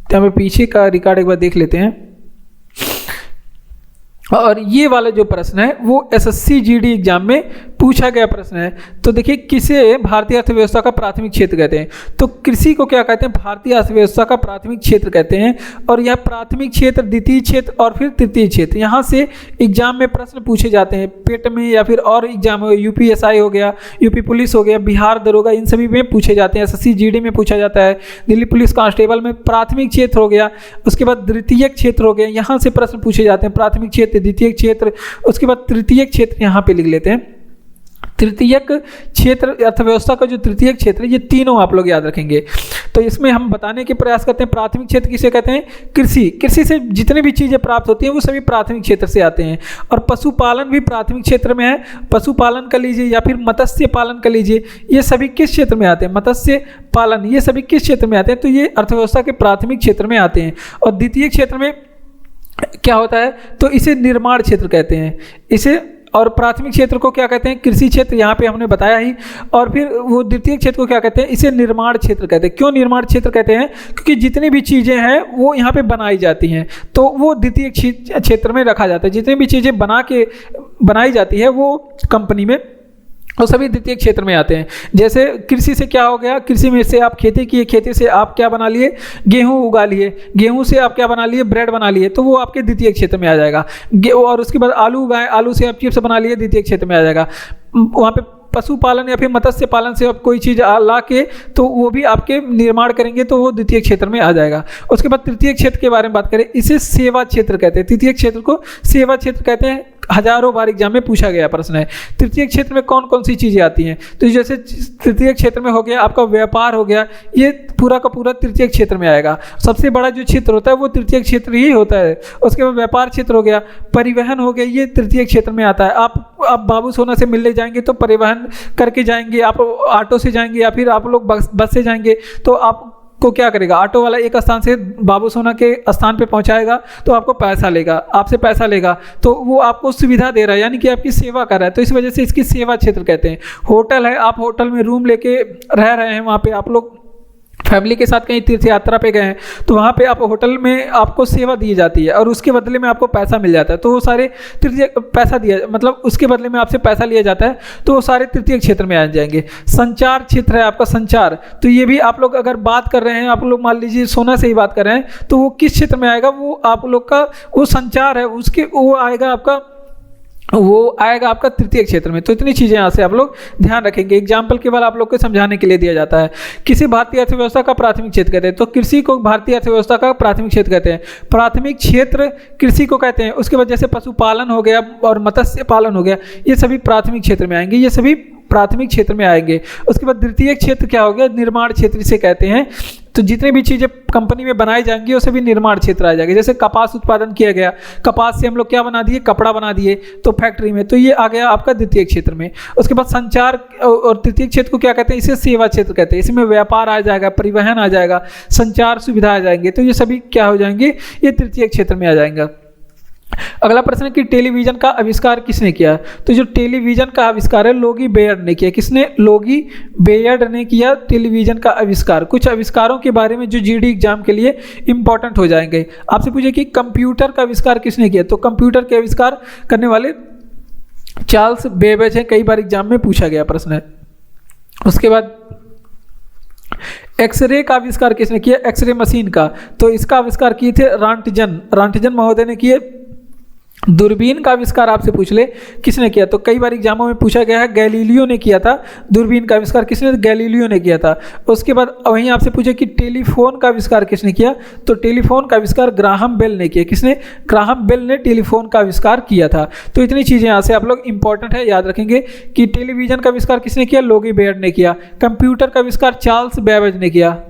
Speaker 1: तो हमें पीछे का रिकॉर्ड एक बार देख लेते हैं। और ये वाला जो प्रश्न है वो एसएससी जीडी एग्जाम में पूछा गया प्रश्न है। तो देखिए, किसे भारतीय अर्थव्यवस्था का प्राथमिक क्षेत्र कहते हैं? तो कृषि को क्या कहते हैं? भारतीय अर्थव्यवस्था का प्राथमिक क्षेत्र कहते हैं। और यह प्राथमिक क्षेत्र, द्वितीय क्षेत्र और फिर तृतीय क्षेत्र, यहाँ से एग्जाम में प्रश्न पूछे जाते हैं। पेट में या फिर और एग्जाम, यूपीएसआई हो गया, यूपी पुलिस हो गया, बिहार दरोगा, इन सभी में पूछे जाते हैं। एसएससी जीडी में पूछा जाता है। दिल्ली पुलिस कांस्टेबल में प्राथमिक क्षेत्र हो गया। उसके बाद द्वितीय क्षेत्र हो गया, यहाँ से प्रश्न पूछे जाते हैं। प्राथमिक क्षेत्र, द्वितीय क्षेत्र, उसके बाद तृतीय क्षेत्र यहाँ पे लिख लेते हैं। तृतीयक क्षेत्र, अर्थव्यवस्था का जो तृतीयक क्षेत्र है, ये तीनों आप लोग याद रखेंगे। तो इसमें हम बताने के प्रयास करते हैं प्राथमिक क्षेत्र किसे कहते हैं? कृषि। कृषि से जितने भी चीज़ें प्राप्त होती हैं वो सभी प्राथमिक क्षेत्र से आते हैं। और पशुपालन भी प्राथमिक क्षेत्र में है। पशुपालन कर लीजिए या फिर मत्स्य पालन कर लीजिए, ये सभी किस क्षेत्र में आते हैं? मत्स्य पालन, ये सभी किस क्षेत्र में आते हैं? तो ये अर्थव्यवस्था के प्राथमिक क्षेत्र में आते हैं। और द्वितीय क्षेत्र में क्या होता है? तो इसे निर्माण क्षेत्र कहते हैं इसे। और प्राथमिक क्षेत्र को क्या कहते हैं? कृषि क्षेत्र, यहाँ पे हमने बताया ही। और फिर वो द्वितीय क्षेत्र को क्या कहते हैं? इसे निर्माण क्षेत्र कहते हैं। क्यों निर्माण क्षेत्र कहते हैं? क्योंकि जितनी भी चीज़ें हैं वो यहाँ पे बनाई जाती हैं, तो वो द्वितीय क्षेत्र में रखा जाता है। जितनी भी चीज़ें बनाई जाती है वो कंपनी में वो सभी द्वितीय क्षेत्र में आते हैं। जैसे कृषि से क्या हो गया, कृषि में से आप खेती किए, खेती से आप क्या बना लिए, गेहूं उगा लिए, गेहूं से आप क्या बना लिए, ब्रेड बना लिए, तो वो आपके द्वितीय क्षेत्र में आ जाएगा। और उसके बाद आलू उगाए, आलू से आप चिप्स बना लिए, द्वितीय क्षेत्र में आ जाएगा। वहाँ पे पशुपालन या फिर मत्स्य पालन से आप कोई चीज़ ला के तो वो भी आपके निर्माण करेंगे तो वो द्वितीय क्षेत्र में आ जाएगा। उसके बाद तृतीय क्षेत्र के बारे में बात करें, इसे सेवा क्षेत्र कहते हैं। तृतीय क्षेत्र को सेवा क्षेत्र कहते हैं। हजारों बार एग्जाम में पूछा गया प्रश्न है। तृतीय क्षेत्र में कौन कौन सी चीज़ें आती हैं, तो जैसे तृतीय क्षेत्र में हो गया आपका व्यापार हो गया, ये पूरा का पूरा तृतीय क्षेत्र में आएगा। सबसे बड़ा जो क्षेत्र होता है वो तृतीय क्षेत्र ही होता है। उसके बाद व्यापार क्षेत्र हो गया, परिवहन हो गया, ये तृतीय क्षेत्र में आता है। आप बाबू सोना से मिलने जाएंगे तो परिवहन करके जाएंगे, आप ऑटो से जाएंगे या फिर आप लोग बस से जाएंगे तो आप को क्या करेगा, ऑटो वाला एक स्थान से बाबू सोना के स्थान पे पहुंचाएगा तो आपको पैसा लेगा, आपसे पैसा लेगा, तो वो आपको सुविधा दे रहा है, यानी कि आपकी सेवा कर रहा है, तो इस वजह से इसकी सेवा क्षेत्र कहते हैं। होटल है, आप होटल में रूम लेके रह रहे हैं, वहाँ पे आप लोग फैमिली के साथ कहीं तीर्थ यात्रा पे गए हैं तो वहाँ पे आप होटल में आपको सेवा दी जाती है और उसके बदले में आपको पैसा मिल जाता है, तो वो सारे तृतीय पैसा दिया, मतलब उसके बदले में आपसे पैसा लिया जाता है, तो वो सारे तृतीय क्षेत्र में आ जाएंगे। संचार क्षेत्र है आपका, संचार, तो ये भी आप लोग अगर बात कर रहे हैं, आप लोग मान लीजिए सोना से ही बात कर रहे हैं तो वो किस क्षेत्र में आएगा, वो आप लोग का वो संचार है, उसके वो आएगा आपका तृतीय क्षेत्र में। तो इतनी चीज़ें यहाँ से आप लोग ध्यान रखेंगे। एग्जाम्पल केवल आप लोग को समझाने के लिए दिया जाता है। किसी भारतीय अर्थव्यवस्था का प्राथमिक क्षेत्र कहते हैं, तो कृषि को भारतीय अर्थव्यवस्था का प्राथमिक क्षेत्र कहते हैं। प्राथमिक क्षेत्र कृषि को कहते हैं। उसके बाद जैसे पशुपालन हो गया और मत्स्य पालन हो गया, ये सभी प्राथमिक क्षेत्र में आएंगे, ये सभी प्राथमिक क्षेत्र में आएंगे। उसके बाद द्वितीय क्षेत्र क्या हो गया, निर्माण क्षेत्र से कहते हैं। तो जितने भी चीज़ें कंपनी में बनाई जाएंगी वो सभी निर्माण क्षेत्र आ जाएंगे। जैसे कपास उत्पादन किया गया, कपास से हम लोग क्या बना दिए, कपड़ा बना दिए तो फैक्ट्री में, तो ये आ गया आपका द्वितीय क्षेत्र में। उसके बाद संचार और तृतीय क्षेत्र को क्या कहते हैं, इसे सेवा क्षेत्र कहते हैं। इसमें व्यापार आ जाएगा, परिवहन आ जाएगा, संचार सुविधा आ जाएंगे, तो ये सभी क्या हो जाएंगे, ये तृतीय क्षेत्र में आ जाएगा। अगला प्रश्न है कि टेलीविजन का आविष्कार किसने किया, तो जो टेलीविजन का आविष्कार है लोगी बेयर्ड ने किया। किसने, लोगी बेयर्ड ने किया टेलीविजन का आविष्कार। कुछ आविष्कारों के बारे में जो जीडी एग्जाम के लिए इंपॉर्टेंट हो जाएंगे। आपसे पूछे कि कंप्यूटर का आविष्कार किसने किया, तो कंप्यूटर के आविष्कार करने वाले चार्ल्स बेबेज हैं, कई बार एग्जाम में पूछा गया प्रश्न है। उसके बाद एक्सरे का आविष्कार किसने किया, एक्सरे मशीन का, तो इसका आविष्कार किए थे रांटजन महोदय ने किए। दूरबीन का आविष्कार आपसे पूछ ले किसने किया, तो कई बार एग्जामों में पूछा गया है, गैलीलियो ने किया था। दूरबीन का आविष्कार किसने, गैलीलियो ने किया था। उसके बाद वहीं आपसे पूछे कि टेलीफोन का आविष्कार किसने किया, तो टेलीफोन का आविष्कार ग्राहम बेल ने किया। किसने, ग्राहम बेल ने टेलीफोन का आविष्कार किया था। तो इतनी चीज़ें यहाँ से आप लोग इंपॉर्टेंट है, याद रखेंगे कि टेलीविजन का आविष्कार किसने किया, लोगी बेयर्ड ने किया। कंप्यूटर का आविष्कार चार्ल्स बेबेज ने किया।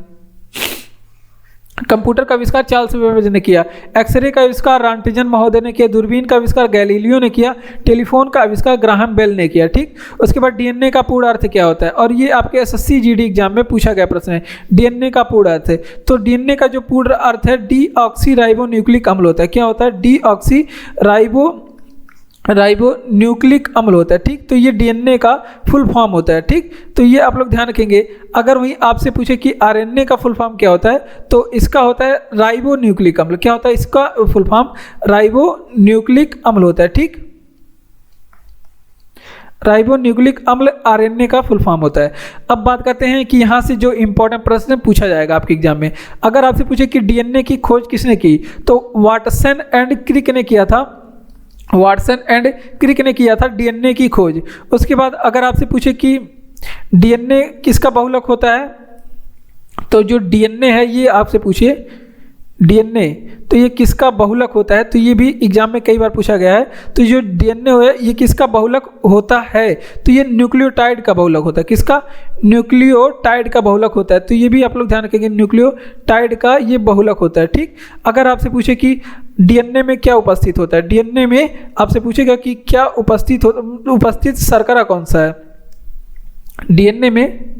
Speaker 1: कंप्यूटर का आविष्कार चार्ल्स बेबेज ने किया। एक्सरे का आविष्कार रांटजन महोदय ने किया। दूरबीन का आविष्कार गैलीलियो ने किया। टेलीफोन का आविष्कार ग्राहम बेल ने किया। ठीक, उसके बाद डीएनए का पूर्ण अर्थ क्या होता है, और ये आपके एसएससी जीडी एग्जाम में पूछा गया प्रश्न है। डीएनए का पूर्ण अर्थ है, तो डीएनए का जो पूर्ण अर्थ है डीऑक्सी राइबो न्यूक्लिक अम्ल होता है। क्या होता है, डीऑक्सी राइबो न्यूक्लिक अम्ल होता है। ठीक, तो ये डीएनए का फुल फॉर्म होता है। ठीक, तो ये आप लोग ध्यान रखेंगे। अगर वहीं आपसे पूछे कि आरएनए का फुल फॉर्म क्या होता है, तो इसका होता है राइबो न्यूक्लिक अम्ल। क्या होता है इसका फुल फॉर्म, राइबो न्यूक्लिक अम्ल होता है। ठीक, राइबो न्यूक्लिक अम्ल आरएनए का फुल फॉर्म होता है। अब बात करते हैं कि यहाँ से जो इंपॉर्टेंट प्रश्न पूछा जाएगा आपके एग्जाम में। अगर आपसे पूछे कि डीएनए की खोज किसने की, तो वाटसन एंड क्रिक ने किया था। वाटसन एंड क्रिक ने किया था डीएनए की खोज। उसके बाद अगर आपसे पूछे कि डीएनए किसका बहुलक होता है, तो जो डीएनए है ये आपसे पूछिए डीएनए, तो ये किसका बहुलक होता है, तो ये भी एग्जाम में कई बार पूछा गया है। तो जो डीएनए है ये किसका बहुलक होता है, तो ये न्यूक्लियोटाइड का बहुलक होता है। किसका, न्यूक्लियोटाइड का बहुलक होता है। तो ये भी आप लोग ध्यान रखेंगे, न्यूक्लियोटाइड का ये बहुलक होता है। ठीक, अगर आपसे पूछे कि डीएनए में क्या उपस्थित होता है, डीएनए में आपसे पूछेगा कि क्या उपस्थित शर्करा कौन सा है, डीएनए में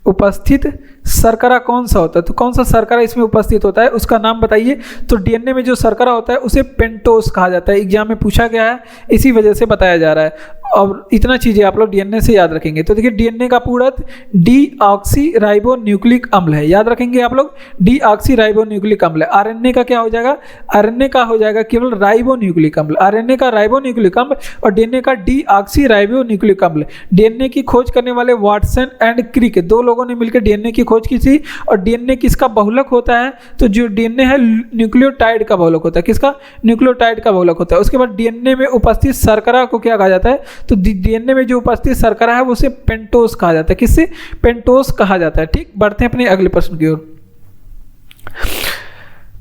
Speaker 1: उपस्थित शर्करा कौन सा होता है, तो कौन सा शर्करा इसमें उपस्थित होता है उसका नाम बताइए। तो डीएनए में जो शर्करा होता है उसे पेंटोस कहा जाता है। एग्जाम में पूछा गया है, इसी वजह से बताया जा रहा है। और इतना चीज़ें आप लोग डीएनए से याद रखेंगे। तो देखिए डीएनए का पूरा डीऑक्सीराइबोन्यूक्लिक अम्ल है, याद रखेंगे आप लोग, डीऑक्सीराइबोन्यूक्लिक अम्ल है। आरएनए का क्या हो जाएगा, आरएनए का हो जाएगा केवल राइबोन्यूक्लिक अम्ल, आरएनए का राइबोन्यूक्लिक अम्ल और डीएनए का डीऑक्सीराइबोन्यूक्लिक अम्ल। डीएनए की खोज करने वाले वाटसन एंड क्रिक 2 लोगों ने मिलकर डीएनए की खोज की थी। और डीएनए किसका बहुलक होता है, तो जो डीएनए है न्यूक्लियोटाइड का बहुलक होता है, किसका, न्यूक्लियोटाइड का बहुलक होता है। उसके बाद डीएनए में उपस्थित शर्करा को क्या कहा जाता है, तो डीएनए में जो उपस्थित शर्करा है उसे पेंटोस कहा जाता है, किससे, पेंटोस कहा जाता है। ठीक, बढ़ते हैं अपने अगले प्रश्न की ओर।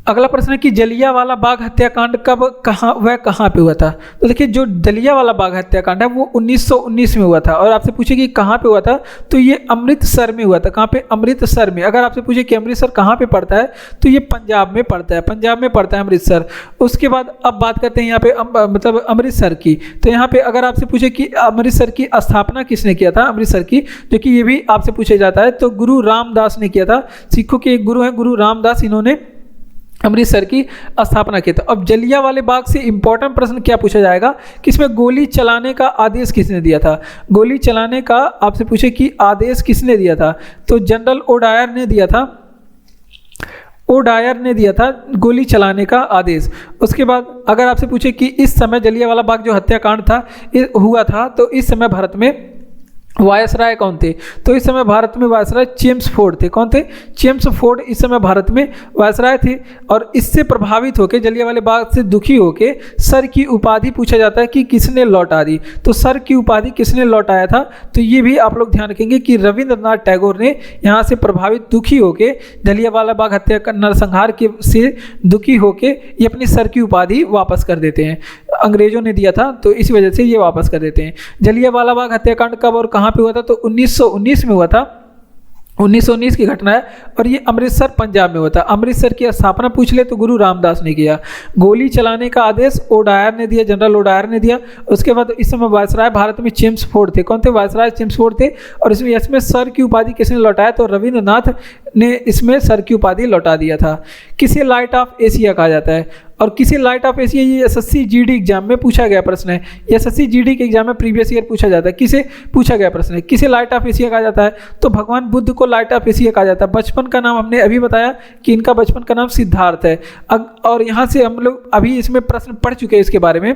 Speaker 1: अगला प्रश्न है कि जलियांवाला बाग हत्याकांड कहाँ पे हुआ था। तो देखिए जो जलियांवाला बाग हत्याकांड है वो 1919 में हुआ था। और आपसे पूछे कि कहाँ पे हुआ था, तो ये अमृतसर में हुआ था। कहाँ पे, अमृतसर में। अगर आपसे पूछे कि अमृतसर कहाँ पे पड़ता है, तो ये पंजाब में पड़ता है, पंजाब में पड़ता है अमृतसर। उसके बाद अब बात करते हैं यहाँ पे मतलब अमृतसर की। तो यहाँ पे अगर आपसे पूछे कि अमृतसर की स्थापना किसने किया था, अमृतसर की, जो कि ये भी आपसे पूछा जाता है, तो गुरु रामदास ने किया था। सिखों के एक गुरु हैं गुरु रामदास, इन्होंने अमृतसर की स्थापना की था। अब जलियांवाले बाग से इंपॉर्टेंट प्रश्न क्या पूछा जाएगा कि इसमें गोली चलाने का आदेश किसने दिया था। गोली चलाने का आपसे पूछे कि आदेश किसने दिया था, तो जनरल ओडायर ने दिया था, ओडायर ने दिया था गोली चलाने का आदेश। उसके बाद अगर आपसे पूछे कि इस समय जलियांवाला बाग जो हत्याकांड था हुआ था, तो इस समय भारत में वायसराय कौन थे, तो इस समय भारत में वायसराय चेम्सफोर्ड थे। कौन थे, चेम्सफोर्ड इस समय भारत में वायसराय थे। और इससे प्रभावित होकर, जलियांवाले बाग से दुखी होकर सर की उपाधि पूछा जाता है कि किसने लौटा दी। तो सर की उपाधि किसने लौटाया था, तो ये भी आप लोग ध्यान रखेंगे कि रविंद्रनाथ टैगोर ने यहाँ से प्रभावित दुखी होकर जलियांवाला बाग हत्या नरसंहार के से दुखी होकर ये अपनी सर की उपाधि वापस कर देते हैं। अंग्रेजों ने दिया था तो इस वजह से ये वापस कर देते हैं। जलियांवाला बाग हत्याकांड कब और कहाँ पे हुआ था, तो 1919 में हुआ था। 1919 की घटना है और ये अमृतसर पंजाब में हुआ था। अमृतसर की स्थापना पूछ ले तो गुरु रामदास ने किया। गोली चलाने का आदेश ओडायर ने दिया, जनरल ओडायर ने दिया। उसके बाद इस समय वायसराय भारत में चेम्सफोर्ड थे। कौन थे, वायसराय चेम्सफोर्ड थे। और इसमें सर की उपाधि किसने लौटाया, तो रविंद्रनाथ ने इसमें सर की उपाधि लौटा दिया था। किसे लाइट ऑफ एशिया कहा जाता है, और किसी लाइट ऑफ एशिया, ये एसएससी जीडी एग्जाम में पूछा गया प्रश्न है। एसएससी जीडी के एग्जाम में प्रीवियस ईयर पूछा जाता है, किसे पूछा गया प्रश्न है, किसे लाइट ऑफ एशिया कहा जाता है, तो भगवान बुद्ध को लाइट ऑफ एशिया कहा जाता है। बचपन का नाम हमने अभी बताया कि इनका बचपन का नाम सिद्धार्थ है। और यहाँ से हम लोग अभी इसमें प्रश्न पढ़ चुके हैं इसके बारे में,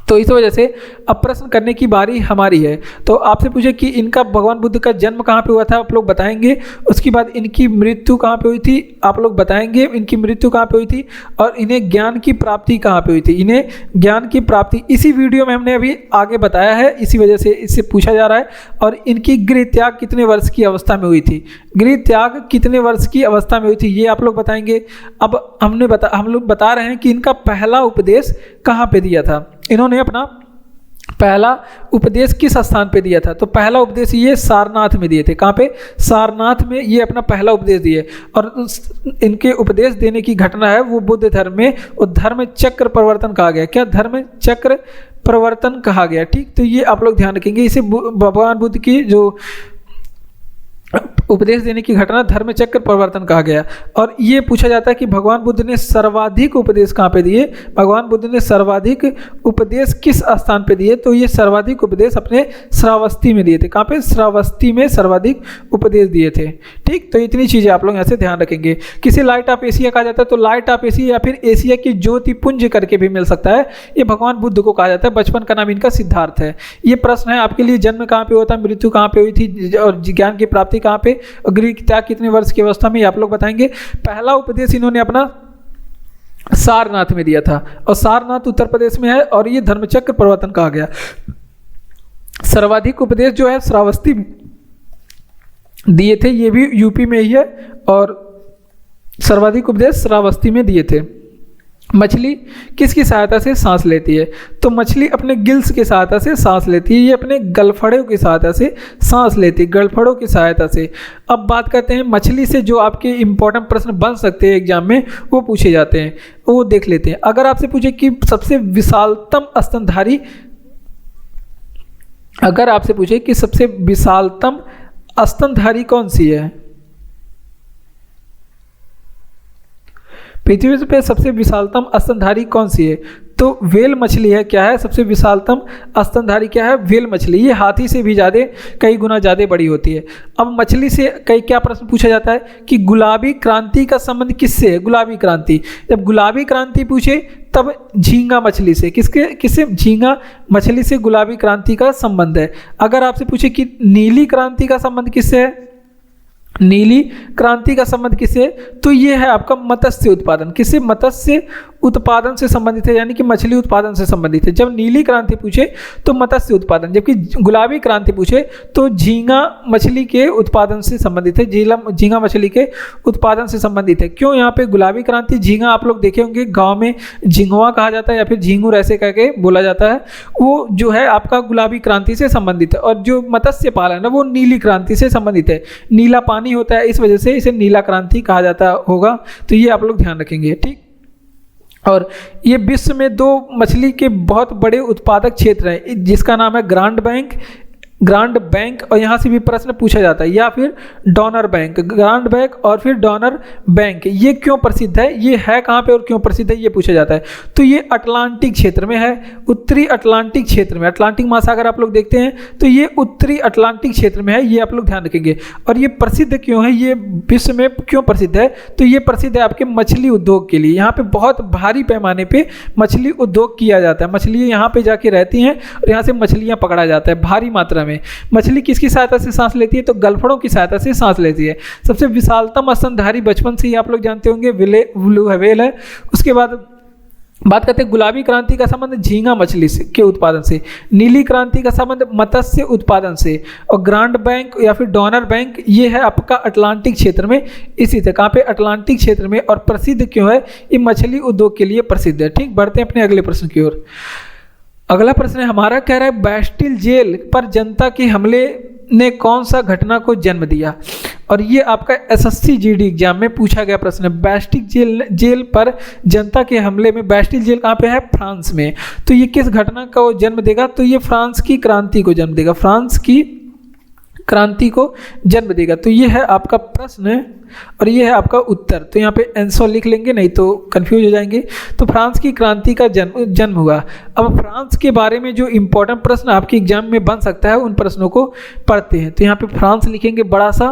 Speaker 1: तो इस वजह से अब प्रश्न करने की बारी हमारी है। तो आपसे पूछे कि इनका भगवान बुद्ध का जन्म कहाँ पे हुआ था, आप लोग बताएंगे। उसके बाद इनकी मृत्यु कहाँ पे हुई थी, आप लोग बताएंगे इनकी मृत्यु कहाँ पे हुई थी। और इन्हें ज्ञान की प्राप्ति कहाँ पे हुई थी, इन्हें ज्ञान की प्राप्ति इसी वीडियो में हमने अभी आगे बताया है, इसी वजह से इससे पूछा जा रहा है। और इनकी गृह त्याग कितने वर्ष की अवस्था में हुई थी, गृह त्याग कितने वर्ष की अवस्था में हुई थी, ये आप लोग बताएंगे। अब हम लोग बता रहे हैं कि इनका पहला उपदेश कहाँ पे दिया था, इन्होंने अपना पहला उपदेश किस स्थान पे दिया था, तो पहला उपदेश ये सारनाथ में दिए थे। कहाँ पे, सारनाथ में ये अपना पहला उपदेश दिए। और इनके उपदेश देने की घटना है वो बुद्ध धर्म में, और धर्म चक्र परिवर्तन कहा गया। क्या, धर्म चक्र परिवर्तन कहा गया। ठीक, तो ये आप लोग ध्यान रखेंगे। इसे भगवान बुद्ध की जो उपदेश देने की घटना धर्म चक्र परिवर्तन कहा गया। और ये पूछा जाता है कि भगवान बुद्ध ने सर्वाधिक उपदेश कहाँ पे दिए, भगवान बुद्ध ने सर्वाधिक उपदेश किस स्थान पे दिए, तो ये सर्वाधिक उपदेश अपने श्रावस्ती में दिए थे। कहाँ पे, श्रावस्ती में सर्वाधिक उपदेश दिए थे। ठीक, तो इतनी चीज़ें आप लोग यहाँ से ध्यान रखेंगे। किसे लाइट ऑफ एशिया कहा जाता है, तो लाइट ऑफ एशिया या फिर एशिया की ज्योति पुंज करके भी मिल सकता है। ये भगवान बुद्ध को कहा जाता है। बचपन का नाम इनका सिद्धार्थ है। ये प्रश्न है आपके लिए, जन्म कहाँ पे हुआ था, मृत्यु कहाँ पे हुई थी, और ज्ञान की प्राप्ति कहाँ पे, गृह त्याग कितने वर्ष की अवस्था में, आप लोग बताएंगे। पहला उपदेश इन्होंने अपना सारनाथ में दिया था, और सारनाथ उत्तर प्रदेश में है, और ये धर्मचक्र परिवर्तन कहा गया। सर्वाधिक उपदेश जो है श्रावस्ती दिए थे, ये भी यूपी में ही है, और सर्वाधिक उपदेश श्रावस्ती में दिए थे। मछली किसकी सहायता से सांस लेती है, तो मछली अपने गिल्स की सहायता से सांस लेती है। ये अपने गलफड़ों की सहायता से सांस लेती है, गलफड़ों की सहायता से। अब बात करते हैं मछली से जो आपके इंपॉर्टेंट प्रश्न बन सकते हैं एग्जाम में, वो पूछे जाते हैं, वो देख लेते हैं। अगर आपसे पूछे कि सबसे विशालतम स्तनधारी, अगर आपसे पूछे कि सबसे विशालतम स्तनधारी कौन सी है, पृथ्वी पे सबसे विशालतम स्तनधारी कौन सी है, तो व्हेल मछली है, क्या है सबसे विशालतम स्तनधारी, क्या है व्हेल मछली। ये हाथी से भी ज़्यादा कई गुना ज़्यादा बड़ी होती है। अब मछली से कई क्या प्रश्न पूछा जाता है कि गुलाबी क्रांति का संबंध किससे है। गुलाबी क्रांति, जब गुलाबी क्रांति पूछे तब झींगा मछली से, किससे झींगा मछली से गुलाबी क्रांति का संबंध है। अगर आपसे पूछे कि नीली क्रांति का संबंध किससे है, नीली क्रांति का संबंध किससे, तो ये है आपका मत्स्य उत्पादन। किससे, मत्स्य उत्पादन से संबंधित है, यानी कि मछली उत्पादन से संबंधित है। जब नीली क्रांति पूछे तो मत्स्य उत्पादन, जबकि गुलाबी क्रांति पूछे तो झींगा मछली के उत्पादन से संबंधित है, झींगा मछली के उत्पादन से संबंधित है। क्यों यहाँ पे गुलाबी क्रांति, झींगा आप लोग देखे होंगे गाँव में झींगुआ कहा जाता है या फिर झींगुर ऐसे करके बोला जाता है, वो जो है आपका गुलाबी क्रांति से संबंधित है। और जो मत्स्य पालन है वो नीली क्रांति से संबंधित है, नीला पानी होता है इस वजह से इसे नीला क्रांति कहा जाता होगा। तो ये आप लोग ध्यान रखेंगे, ठीक। और ये विश्व में 2 मछली के बहुत बड़े उत्पादक क्षेत्र हैं, जिसका नाम है ग्रांड बैंक और यहाँ से भी प्रश्न पूछा जाता है, या फिर डोनर बैंक। ग्रांड बैंक और फिर डोनर बैंक, ये क्यों प्रसिद्ध है, ये है कहाँ पे और क्यों प्रसिद्ध है, ये पूछा जाता है। तो ये अटलांटिक क्षेत्र में है, उत्तरी अटलांटिक क्षेत्र में। अटलांटिक महासागर आप लोग देखते हैं तो ये उत्तरी अटलांटिक क्षेत्र में है, ये आप लोग ध्यान रखेंगे। और ये प्रसिद्ध क्यों है, ये विश्व में क्यों प्रसिद्ध है, तो ये प्रसिद्ध है आपके मछली उद्योग के लिए। यहाँ पे बहुत भारी पैमाने पे मछली उद्योग किया जाता है, मछलियाँ यहाँ पे जाके रहती हैं और यहाँ से मछलियाँ पकड़ा जाता है भारी मात्रा में। मछली किसकी सहायता से सांस लेती है, तो गलफड़ों की सहायता से सांस लेती है। सबसे विशालतम स्तनधारी बचपन से ही आप लोग जानते होंगे ब्लू व्हेल है। उसके बाद बात करते हैं गुलाबी क्रांति का संबंध झींगा मछली से के उत्पादन से, नीली क्रांति का संबंध मत्स्य उत्पादन से, और ग्रांड बैंक या फिर डोनर बैंक ये है आपका अटलांटिक क्षेत्र में स्थित है। कहाँ पे, अटलांटिक क्षेत्र में। और प्रसिद्ध क्यों है, ये मछली उद्योग के लिए प्रसिद्ध है, ठीक। बढ़ते हैं अपने अगले प्रश्न की ओर। अगला प्रश्न है हमारा, कह रहा है बेस्टिल जेल पर जनता के हमले ने कौन सा घटना को जन्म दिया। और ये आपका एसएससी जीडी एग्जाम में पूछा गया प्रश्न है। बेस्टिल जेल पर जनता के हमले में, बेस्टिल जेल कहाँ पे है, फ्रांस में। तो ये किस घटना को जन्म देगा, तो ये फ्रांस की क्रांति को जन्म देगा, फ्रांस की क्रांति को जन्म देगा। तो ये है आपका प्रश्न और ये है आपका उत्तर। तो यहाँ पे आंसर लिख लेंगे, नहीं तो कंफ्यूज हो जाएंगे। तो फ्रांस की क्रांति का जन्म हुआ। अब फ्रांस के बारे में जो इंपॉर्टेंट प्रश्न आपके एग्जाम में बन सकता है उन प्रश्नों को पढ़ते हैं। तो यहाँ पे फ्रांस लिखेंगे बड़ा सा।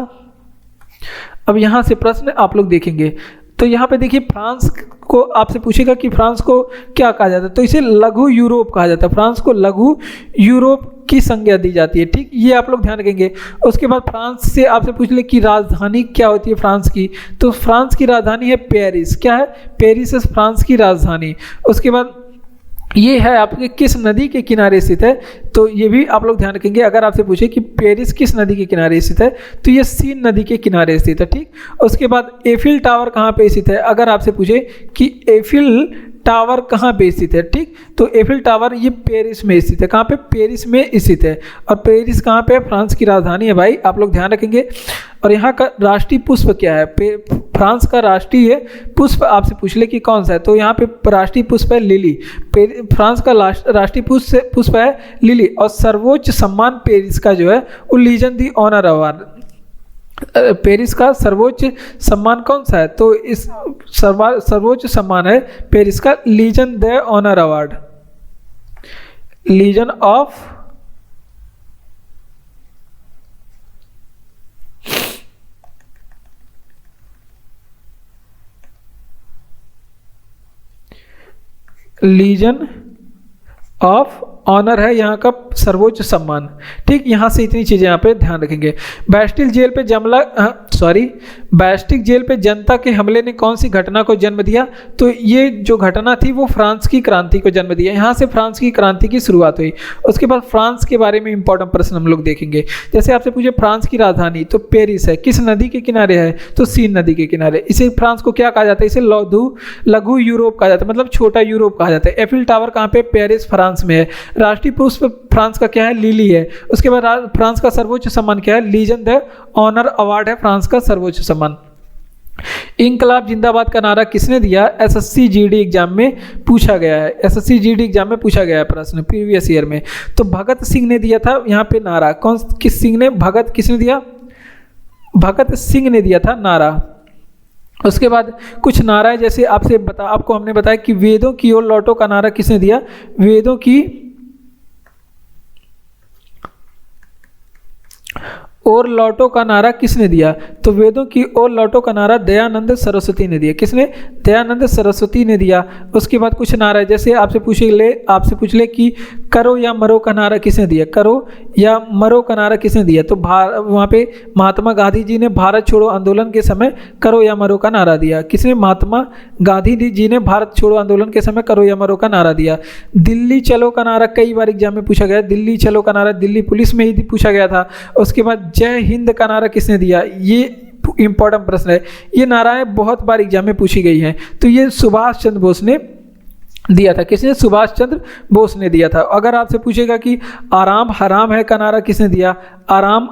Speaker 1: अब यहाँ से प्रश्न आप लोग देखेंगे, तो यहाँ पे देखिए फ्रांस को आपसे पूछेगा कि फ्रांस को क्या कहा जाता है, तो इसे लघु यूरोप कहा जाता है। फ्रांस को लघु यूरोप की संज्ञा दी जाती है, ठीक। ये आप लोग ध्यान रखेंगे। उसके बाद फ्रांस से आपसे पूछ ले कि राजधानी क्या होती है फ्रांस की, तो फ्रांस की राजधानी है पेरिस। क्या है, पेरिस है फ्रांस की राजधानी। उसके बाद ये है आपके किस नदी के किनारे स्थित है, तो ये भी आप लोग ध्यान रखेंगे। अगर आपसे पूछे कि पेरिस किस नदी के किनारे स्थित है, तो ये सीन नदी के किनारे स्थित है, ठीक। उसके बाद एफिल टावर कहाँ पे स्थित है, अगर आपसे पूछे कि एफिल टावर कहाँ पे स्थित है, ठीक, तो एफिल टावर ये पेरिस में स्थित है। कहाँ पे, पेरिस में स्थित है। और पेरिस कहाँ पे, फ्रांस की राजधानी है भाई, आप लोग ध्यान रखेंगे। और यहाँ का राष्ट्रीय पुष्प क्या है, फ्रांस का राष्ट्रीय पुष्प आपसे पूछ ले कि कौन सा है, तो यहाँ पे राष्ट्रीय पुष्प है लिली। फ्रांस का राष्ट्रीय पुष्प है लिली। और सर्वोच्च सम्मान पेरिस का जो है वो लीजन दी ऑनर अवार्ड। पेरिस का सर्वोच्च सम्मान कौन सा है, तो इस सर्वोच्च सम्मान है पेरिस का Legion the Honour award, Legion of Legion of Honour है यहाँ का सर्वोच्च सम्मान, ठीक। यहाँ से इतनी चीज़ें यहाँ पे ध्यान रखेंगे। बेस्टिल जेल पे बेस्टिल जेल पे जनता के हमले ने कौन सी घटना को जन्म दिया, तो ये जो घटना थी वो फ्रांस की क्रांति को जन्म दिया। यहाँ से फ्रांस की क्रांति की शुरुआत हुई। उसके बाद फ्रांस के बारे में इंपॉर्टेंट प्रश्न हम लोग देखेंगे। जैसे आपसे पूछे फ्रांस की राजधानी, तो पेरिस है, किस नदी के किनारे है, तो सीन नदी के किनारे। इसे फ्रांस को क्या कहा जाता है, इसे लघु यूरोप कहा जाता है, मतलब छोटा यूरोप कहा जाता है। एफिल टावर कहाँ पे, पेरिस फ्रांस में है। राष्ट्रीय पुष्प फ्रांस का क्या है, लिली है। उसके बाद फ्रांस का सर्वोच्च सम्मान क्या है, लीजन द ऑनर अवार्ड है फ्रांस का सर्वोच्च सम्मान। इंकलाब जिंदाबाद का नारा किसने दिया, एसएससी जीडी एग्जाम में पूछा गया है। एसएससी जीडी एग्जाम में पूछा गया है प्रश्न प्रीवियस ईयर में। तो भगत सिंह ने दिया था यहाँ पे नारा। किसने दिया, भगत सिंह ने दिया था नारा। उसके बाद कुछ नारा, जैसे आपको हमने बताया कि वेदों की ओर लौटो का नारा किसने दिया? वेदों की और लौटो का नारा किसने दिया? तो वेदों की ओर लौटो का नारा दयानंद सरस्वती ने दिया। किसने? दयानंद सरस्वती ने दिया। उसके बाद कुछ नारा है, जैसे आपसे पूछ ले कि करो या मरो का नारा किसने दिया? करो या मरो का नारा किसने दिया? तो वहाँ पे महात्मा गांधी जी ने भारत छोड़ो आंदोलन के समय करो या मरो का नारा दिया। किसने? महात्मा गांधी जी ने भारत छोड़ो आंदोलन के समय करो या मरो का नारा दिया। दिल्ली चलो का नारा कई बार एग्जाम में पूछा गया। दिल्ली चलो का नारा दिल्ली पुलिस में ही पूछा गया था। उसके बाद जय हिंद का नारा किसने दिया? ये इंपॉर्टेंट प्रश्न है। ये नाराएं बहुत बार एग्जाम में पूछी गई हैं। तो ये सुभाष चंद्र बोस ने दिया था। किसने? सुभाष चंद्र बोस ने दिया था। अगर आपसे पूछेगा कि आराम हराम है का नारा किसने दिया? आराम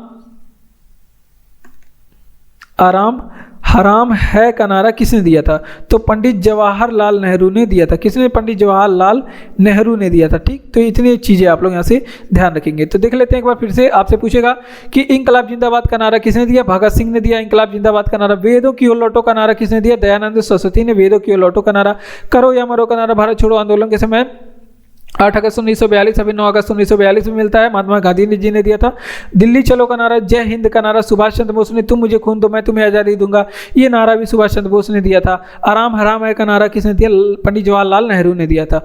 Speaker 1: हराम है का नारा किसने दिया था? तो पंडित जवाहरलाल नेहरू ने दिया था। किसने? पंडित जवाहरलाल नेहरू ने दिया था। ठीक, तो इतनी चीज़ें आप लोग यहाँ से ध्यान रखेंगे। तो देख लेते हैं एक बार फिर से। आपसे पूछेगा कि इंकलाब जिंदाबाद का नारा किसने दिया? भगत सिंह ने दिया इंकलाब जिंदाबाद का नारा। वेदों की ओर लौटो का नारा किसने दिया? दयानंद सरस्वती ने वेदों की ओर लौटो का नारा। करो या मरो का नारा भारत छोड़ो आंदोलन के समय 8 अगस्त 1942 अभी 9 अगस्त 1942 में मिलता है, महात्मा गांधी जी ने दिया था। दिल्ली चलो का नारा, जय हिंद का नारा सुभाष चंद्र बोस ने, तुम मुझे खून दो मैं तुम्हें आज़ादी दूंगा, ये नारा भी सुभाष चंद्र बोस ने दिया था। आराम हराम है का नारा किसने दिया? पंडित जवाहरलाल नेहरू ने दिया था।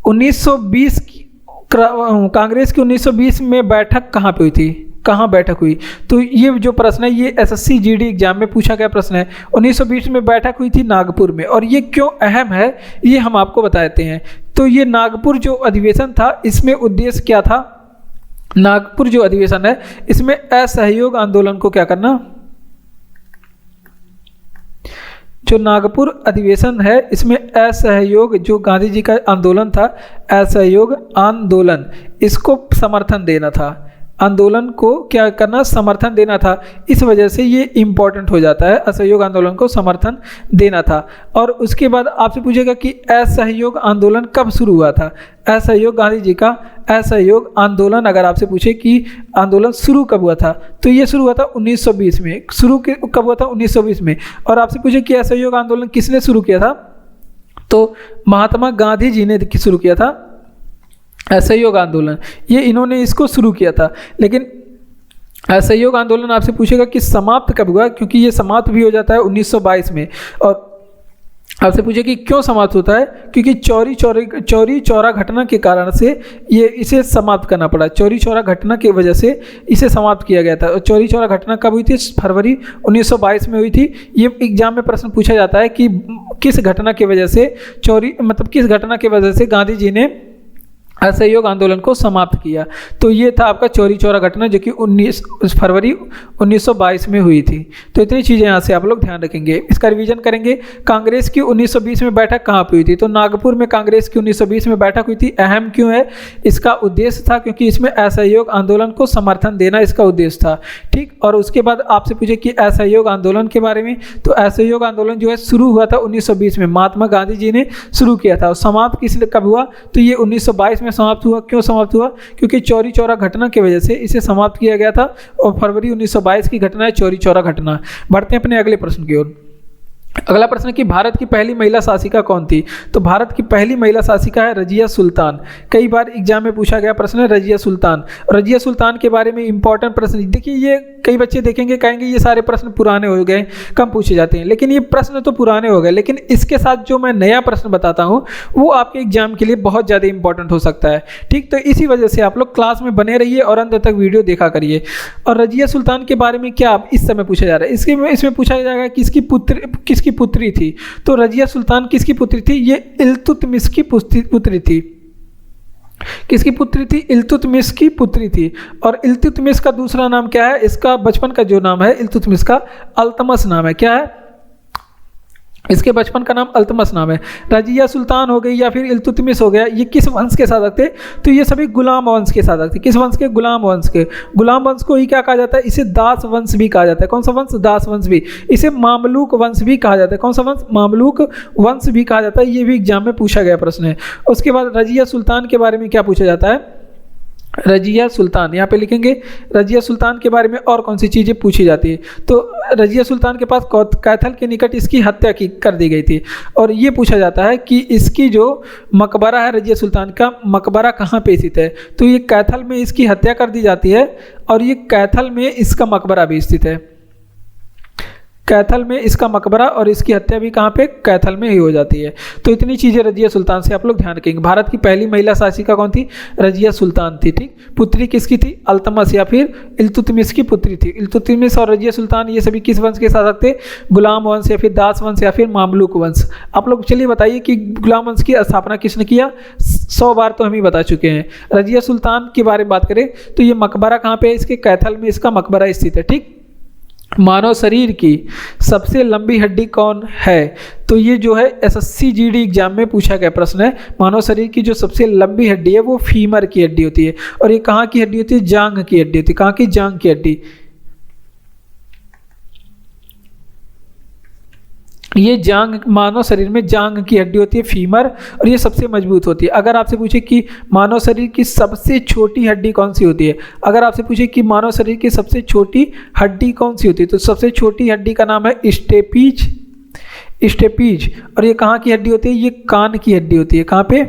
Speaker 1: 1920 कांग्रेस की 1920 में बैठक कहाँ पे हुई थी? कहाँ बैठक हुई? तो ये जो प्रश्न है ये एसएससी जीडी एग्जाम में पूछा गया प्रश्न है। 1920 में बैठक हुई थी नागपुर में। और ये क्यों अहम है ये हम आपको बताते हैं। तो ये नागपुर जो अधिवेशन था इसमें उद्देश्य क्या था? नागपुर जो अधिवेशन है इसमें असहयोग आंदोलन को क्या करना? जो नागपुर अधिवेशन है इसमें असहयोग, जो गांधी जी का आंदोलन था असहयोग आंदोलन, इसको समर्थन देना था। आंदोलन को क्या करना? समर्थन देना था। इस वजह से ये इम्पोर्टेंट हो जाता है, असहयोग आंदोलन को समर्थन देना था। और उसके बाद आपसे पूछेगा कि असहयोग आंदोलन कब शुरू हुआ था? असहयोग गांधी जी का असहयोग आंदोलन अगर आपसे पूछे कि आंदोलन शुरू कब हुआ था तो ये शुरू हुआ था 1920 में। कब हुआ था? 1920 में। और आपसे पूछे कि असहयोग आंदोलन किसने शुरू किया था? तो महात्मा गांधी जी ने शुरू किया था असहयोग आंदोलन। ये इन्होंने इसको शुरू किया था। लेकिन असहयोग आंदोलन आपसे पूछेगा कि समाप्त कब हुआ, क्योंकि ये समाप्त भी हो जाता है 1922 में। और आपसे पूछे कि क्यों समाप्त होता है? क्योंकि चौरी चौरा घटना के कारण से ये इसे समाप्त करना पड़ा। चौरी चौरा घटना की वजह से इसे समाप्त किया गया था। और चौरी चौरा घटना कब हुई थी? फरवरी 1922 में हुई थी। ये एग्जाम में प्रश्न पूछा जाता है कि किस घटना की वजह से किस घटना की वजह से गांधी जी ने असहयोग आंदोलन को समाप्त किया। तो ये था आपका चौरी चौरा घटना जो कि 19 फरवरी 1922 में हुई थी। तो इतनी चीज़ें यहाँ से आप लोग ध्यान रखेंगे। इसका रिवीजन करेंगे। कांग्रेस की 1920 में बैठक कहाँ पे हुई थी? तो नागपुर में कांग्रेस की 1920 में बैठक हुई थी। अहम क्यों है? इसका उद्देश्य था क्योंकि इसमें असहयोग आंदोलन को समर्थन देना इसका उद्देश्य था। ठीक, और उसके बाद आपसे पूछे कि असहयोग आंदोलन के बारे में, तो असहयोग आंदोलन जो है शुरू हुआ था 1920 में, महात्मा गांधी जी ने शुरू किया था। और समाप्त कब हुआ? तो ये 1922 में समाप्त हुआ। क्यों समाप्त हुआ? क्योंकि चौरी चौरा घटना की वजह से इसे समाप्त किया गया था। और फरवरी 1922 की घटना है चौरी चौरा घटना। बढ़ते हैं अपने अगले प्रश्न की ओर। अगला प्रश्न कि भारत की पहली महिला शासिका कौन थी? तो भारत की पहली महिला शासिका है रजिया सुल्तान। कई बार एग्जाम में पूछा गया प्रश्न है रजिया सुल्तान। रजिया सुल्तान के बारे में इंपॉर्टेंट प्रश्न देखिए, ये कई बच्चे देखेंगे कहेंगे ये सारे प्रश्न पुराने हो गए, कम पूछे जाते हैं, लेकिन ये प्रश्न तो पुराने हो गए, लेकिन इसके साथ जो मैं नया प्रश्न बताता हूँ वो आपके एग्जाम के लिए बहुत ज़्यादा इंपॉर्टेंट हो सकता है। ठीक, तो इसी वजह से आप लोग क्लास में बने रहिए और अंत तक वीडियो देखा करिए। और रजिया सुल्तान के बारे में क्या इस समय पूछा जा रहा है? इसमें पूछा जाएगा किसकी पुत्री थी? तो रजिया सुल्तान किसकी पुत्री थी? ये इल्तुतमिश की पुत्री थी। किसकी पुत्री थी? इल्तुतमिश की पुत्री थी। और इल्तुतमिश का दूसरा नाम क्या है? इसका बचपन का जो नाम है इल्तुतमिश का अल्तमश नाम है। क्या है? इसके बचपन का नाम अल्तमश नाम है। रजिया सुल्तान हो गई या फिर इल्तुतमिश हो गया, ये किस वंश के साधक थे? तो ये सभी गुलाम वंश के साधक थे। किस वंश के? गुलाम वंश के। गुलाम वंश को ही क्या कहा जाता है? इसे दास वंश भी कहा जाता है। कौन सा वंश? दास वंश भी। इसे मामलूक वंश भी कहा जाता है। कौन सा वंश? मामलूक वंश भी कहा जाता है। ये भी एग्जाम में पूछा गया प्रश्न है। उसके बाद रजिया सुल्तान के बारे में क्या पूछा जाता है? रजिया सुल्तान, यहाँ पे लिखेंगे रजिया सुल्तान के बारे में और कौन सी चीज़ें पूछी जाती है। तो रजिया सुल्तान के पास कैथल के निकट इसकी हत्या की कर दी गई थी। और ये पूछा जाता है कि इसकी जो मकबरा है रजिया सुल्तान का मकबरा कहाँ पे स्थित है। तो ये कैथल में इसकी हत्या कर दी जाती है और ये कैथल में इसका मकबरा भी स्थित है। कैथल में इसका मकबरा और इसकी हत्या भी कहाँ पे, कैथल में ही हो जाती है। तो इतनी चीज़ें रजिया सुल्तान से आप लोग ध्यान रखेंगे। भारत की पहली महिला शासिका कौन थी, रजिया सुल्तान थी। ठीक, पुत्री किसकी थी, अल्तमस या फिर इल्तुतमिश की पुत्री थी। इल्तुतमिश और रजिया सुल्तान ये सभी किस वंश के शासक थे, गुलाम वंश या फिर दास वंश या फिर मामलुक वंश। आप लोग चलिए बताइए कि गुलाम वंश की स्थापना किसने किया, 100 बार तो हम ही बता चुके हैं। रजिया सुल्तान के बारे में बात करें तो ये मकबरा कहाँ पे है, इसके कैथल में इसका मकबरा स्थित है। ठीक, मानव शरीर की सबसे लंबी हड्डी कौन है, तो ये जो है एसएससी जीडी एग्जाम में पूछा गया प्रश्न है। मानव शरीर की जो सबसे लंबी हड्डी है वो फीमर की हड्डी होती है। और ये कहाँ की हड्डी होती है, जांघ की हड्डी होती है। कहाँ की, जांघ की हड्डी। ये जांघ, मानव शरीर में जांघ की हड्डी होती है फीमर, और ये सबसे मजबूत होती है। अगर आपसे पूछे कि मानव शरीर की सबसे छोटी हड्डी कौन सी होती है, अगर आपसे पूछे कि मानव शरीर की सबसे छोटी हड्डी कौन सी होती है, तो सबसे छोटी हड्डी का नाम है स्टेपीज। स्टेपीज। और ये कहाँ की हड्डी होती है, ये कान की हड्डी होती है। कहाँ पे,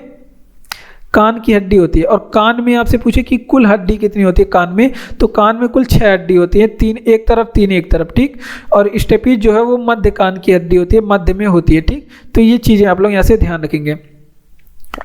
Speaker 1: कान की हड्डी होती है। और कान में आपसे पूछे कि कुल हड्डी कितनी होती है कान में, तो कान में कुल 6 हड्डी होती है, 3 एक तरफ 3 एक तरफ। ठीक, और स्टेपीज जो है वो मध्य कान की हड्डी होती है, मध्य में होती है। ठीक, तो ये चीज़ें आप लोग यहाँ से ध्यान रखेंगे।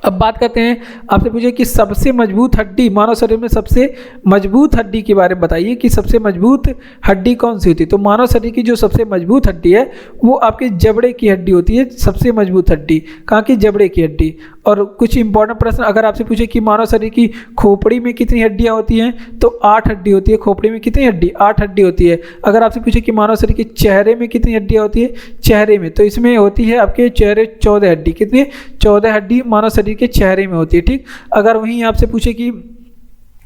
Speaker 1: अब बात करते हैं, आपसे पूछे कि सबसे मजबूत हड्डी, मानव शरीर में सबसे मजबूत हड्डी के बारे में बताइए कि सबसे मजबूत हड्डी कौन सी होती है। तो मानव शरीर की जो सबसे मजबूत हड्डी है वो आपके जबड़े की हड्डी होती है, सबसे मजबूत हड्डी। कहाँ की, जबड़े की हड्डी। और कुछ इंपॉर्टेंट प्रश्न, अगर आपसे पूछे कि मानव शरीर की खोपड़ी में कितनी हड्डियाँ होती हैं, तो 8 हड्डी होती है। खोपड़ी में कितनी हड्डी, 8 हड्डी होती है। अगर आपसे पूछे कि मानव शरीर के चेहरे में कितनी हड्डियाँ होती है, चेहरे में, तो इसमें होती है आपके चेहरे 14 हड्डी। कितनी, 14 हड्डी मानव शरीर के चेहरे में होती है। ठीक, अगर वहीं आपसे पूछे कि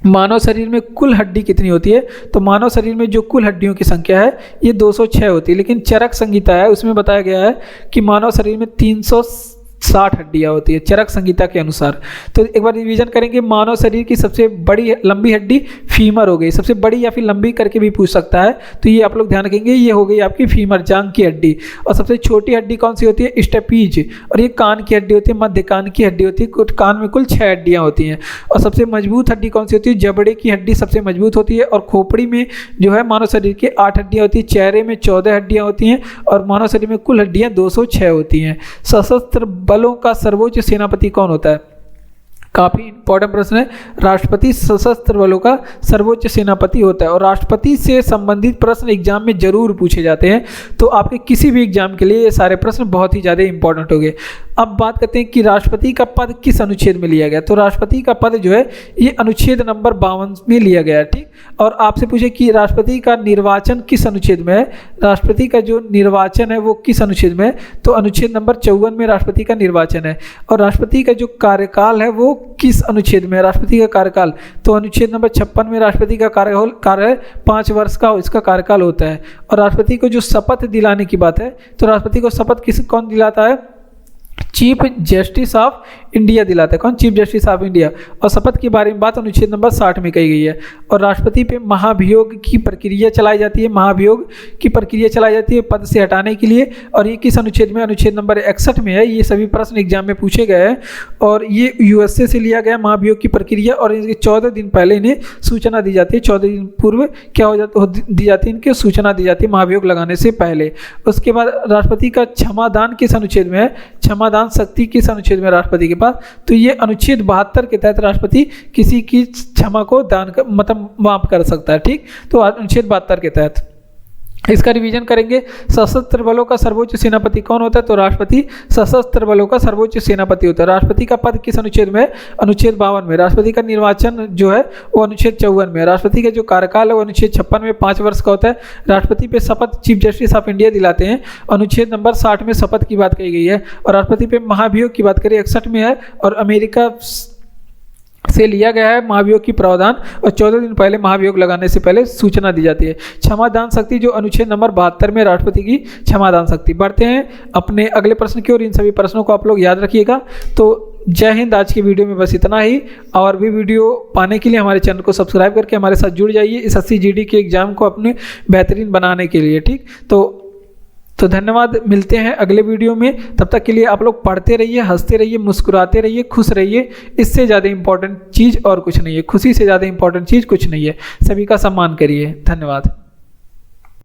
Speaker 1: मानव शरीर में कुल हड्डी कितनी होती है, तो मानव शरीर में जो कुल हड्डियों की संख्या है ये 206 होती है। लेकिन चरक संहिता है उसमें बताया गया है कि मानव शरीर में 360 हड्डियाँ होती है चरक संहिता के अनुसार। तो एक बार रिवीजन करेंगे, मानव शरीर की सबसे बड़ी लंबी हड्डी फीमर हो गई, सबसे बड़ी या फिर लंबी करके भी पूछ सकता है, तो ये आप लोग ध्यान रखेंगे, ये हो गई आपकी फीमर, जांघ की हड्डी। और सबसे छोटी हड्डी कौन सी होती है, स्टेपीज। और ये कान की हड्डी होती है, मध्य कान की हड्डी होती है। कान में कुल 6 हड्डियाँ होती हैं। और सबसे मजबूत हड्डी कौन सी होती है, जबड़े की हड्डी सबसे मजबूत होती है। और खोपड़ी में जो है मानव शरीर के 8 हड्डियाँ होती है, चेहरे में 14 हड्डियाँ होती हैं, और मानव शरीर में कुल हड्डियाँ 206 होती हैं। सशस्त्र बलों का सर्वोच्च सेनापति कौन होता है, काफी इंपॉर्टेंट प्रश्न है। राष्ट्रपति सशस्त्र बलों का सर्वोच्च सेनापति होता है। और राष्ट्रपति से संबंधित प्रश्न एग्जाम में जरूर पूछे जाते हैं, तो आपके किसी भी एग्जाम के लिए ये सारे प्रश्न बहुत ही ज़्यादा इंपॉर्टेंट हो गए। अब बात करते हैं कि राष्ट्रपति का पद किस अनुच्छेद में लिया गया, तो राष्ट्रपति का पद जो है ये अनुच्छेद नंबर 52 में लिया गया है। ठीक, और आपसे पूछे कि राष्ट्रपति का निर्वाचन किस अनुच्छेद में है, राष्ट्रपति का जो निर्वाचन है वो किस अनुच्छेद में है, तो अनुच्छेद नंबर 54 में राष्ट्रपति का निर्वाचन है। और राष्ट्रपति का जो कार्यकाल है वो किस अनुच्छेद में है, राष्ट्रपति का कार्यकाल, तो अनुच्छेद नंबर 56 में राष्ट्रपति का कार्य 5 वर्ष का इसका कार्यकाल होता है। और राष्ट्रपति को जो शपथ दिलाने की बात है, तो राष्ट्रपति को शपथ कौन दिलाता है, चीफ जस्टिस ऑफ इंडिया दिलाता है। कौन, चीफ जस्टिस ऑफ इंडिया। और शपथ के बारे में बात अनुच्छेद नंबर 60 में कही गई है। और राष्ट्रपति पे महाभियोग की प्रक्रिया चलाई जाती है, महाभियोग की प्रक्रिया चलाई जाती है पद से हटाने के लिए। और ये किस अनुच्छेद में, अनुच्छेद नंबर 61 में है। ये सभी प्रश्न एग्जाम में पूछे गए हैं। और ये यूएसए से लिया गया महाभियोग की प्रक्रिया। और इनके 14 दिन पहले इन्हें सूचना दी जाती है, 14 दिन पूर्व क्या हो जाता दी जाती है, इनकी सूचना दी जाती है महाभियोग लगाने से पहले। उसके बाद राष्ट्रपति का क्षमादान किस अनुच्छेद में है, क्षमादान शक्ति किस अनुच्छेद में राष्ट्रपति के पास, तो ये अनुच्छेद 72 के तहत राष्ट्रपति किसी की क्षमा को दान कर मतलब माफ कर सकता है। ठीक, तो अनुच्छेद 72 के तहत इसका रिवीजन करेंगे। सशस्त्र बलों का सर्वोच्च सेनापति कौन होता है, तो राष्ट्रपति सशस्त्र बलों का सर्वोच्च सेनापति होता है। राष्ट्रपति का पद किस अनुच्छेद में है, अनुच्छेद 52 में। राष्ट्रपति का निर्वाचन जो है वो अनुच्छेद 54 में। राष्ट्रपति का जो कार्यकाल है वो अनुच्छेद 56 में 5 वर्ष का होता है। राष्ट्रपति पे शपथ चीफ जस्टिस ऑफ इंडिया दिलाते हैं, अनुच्छेद नंबर 60 में शपथ की बात कही गई है। और राष्ट्रपति पे महाभियोग की बात करें 61 में है। और अमेरिका से लिया गया है महाभियोग की प्रावधान। और 14 दिन पहले महाभियोग लगाने से पहले सूचना दी जाती है। क्षमादान शक्ति जो अनुच्छेद नंबर 72 में राष्ट्रपति की क्षमादान शक्ति। बढ़ते हैं अपने अगले प्रश्न की ओर। इन सभी प्रश्नों को आप लोग याद रखिएगा। तो जय हिंद। आज की वीडियो में बस इतना ही, और भी वीडियो पाने के लिए हमारे चैनल को सब्सक्राइब करके हमारे साथ जुड़ जाइए एसएससी जीडी के एग्ज़ाम को अपने बेहतरीन बनाने के लिए। ठीक, तो धन्यवाद। मिलते हैं अगले वीडियो में। तब तक के लिए आप लोग पढ़ते रहिए, हंसते रहिए, मुस्कुराते रहिए, खुश रहिए। इससे ज़्यादा इंपॉर्टेंट चीज़ और कुछ नहीं है, खुशी से ज़्यादा इंपॉर्टेंट चीज़ कुछ नहीं है। सभी का सम्मान करिए। धन्यवाद।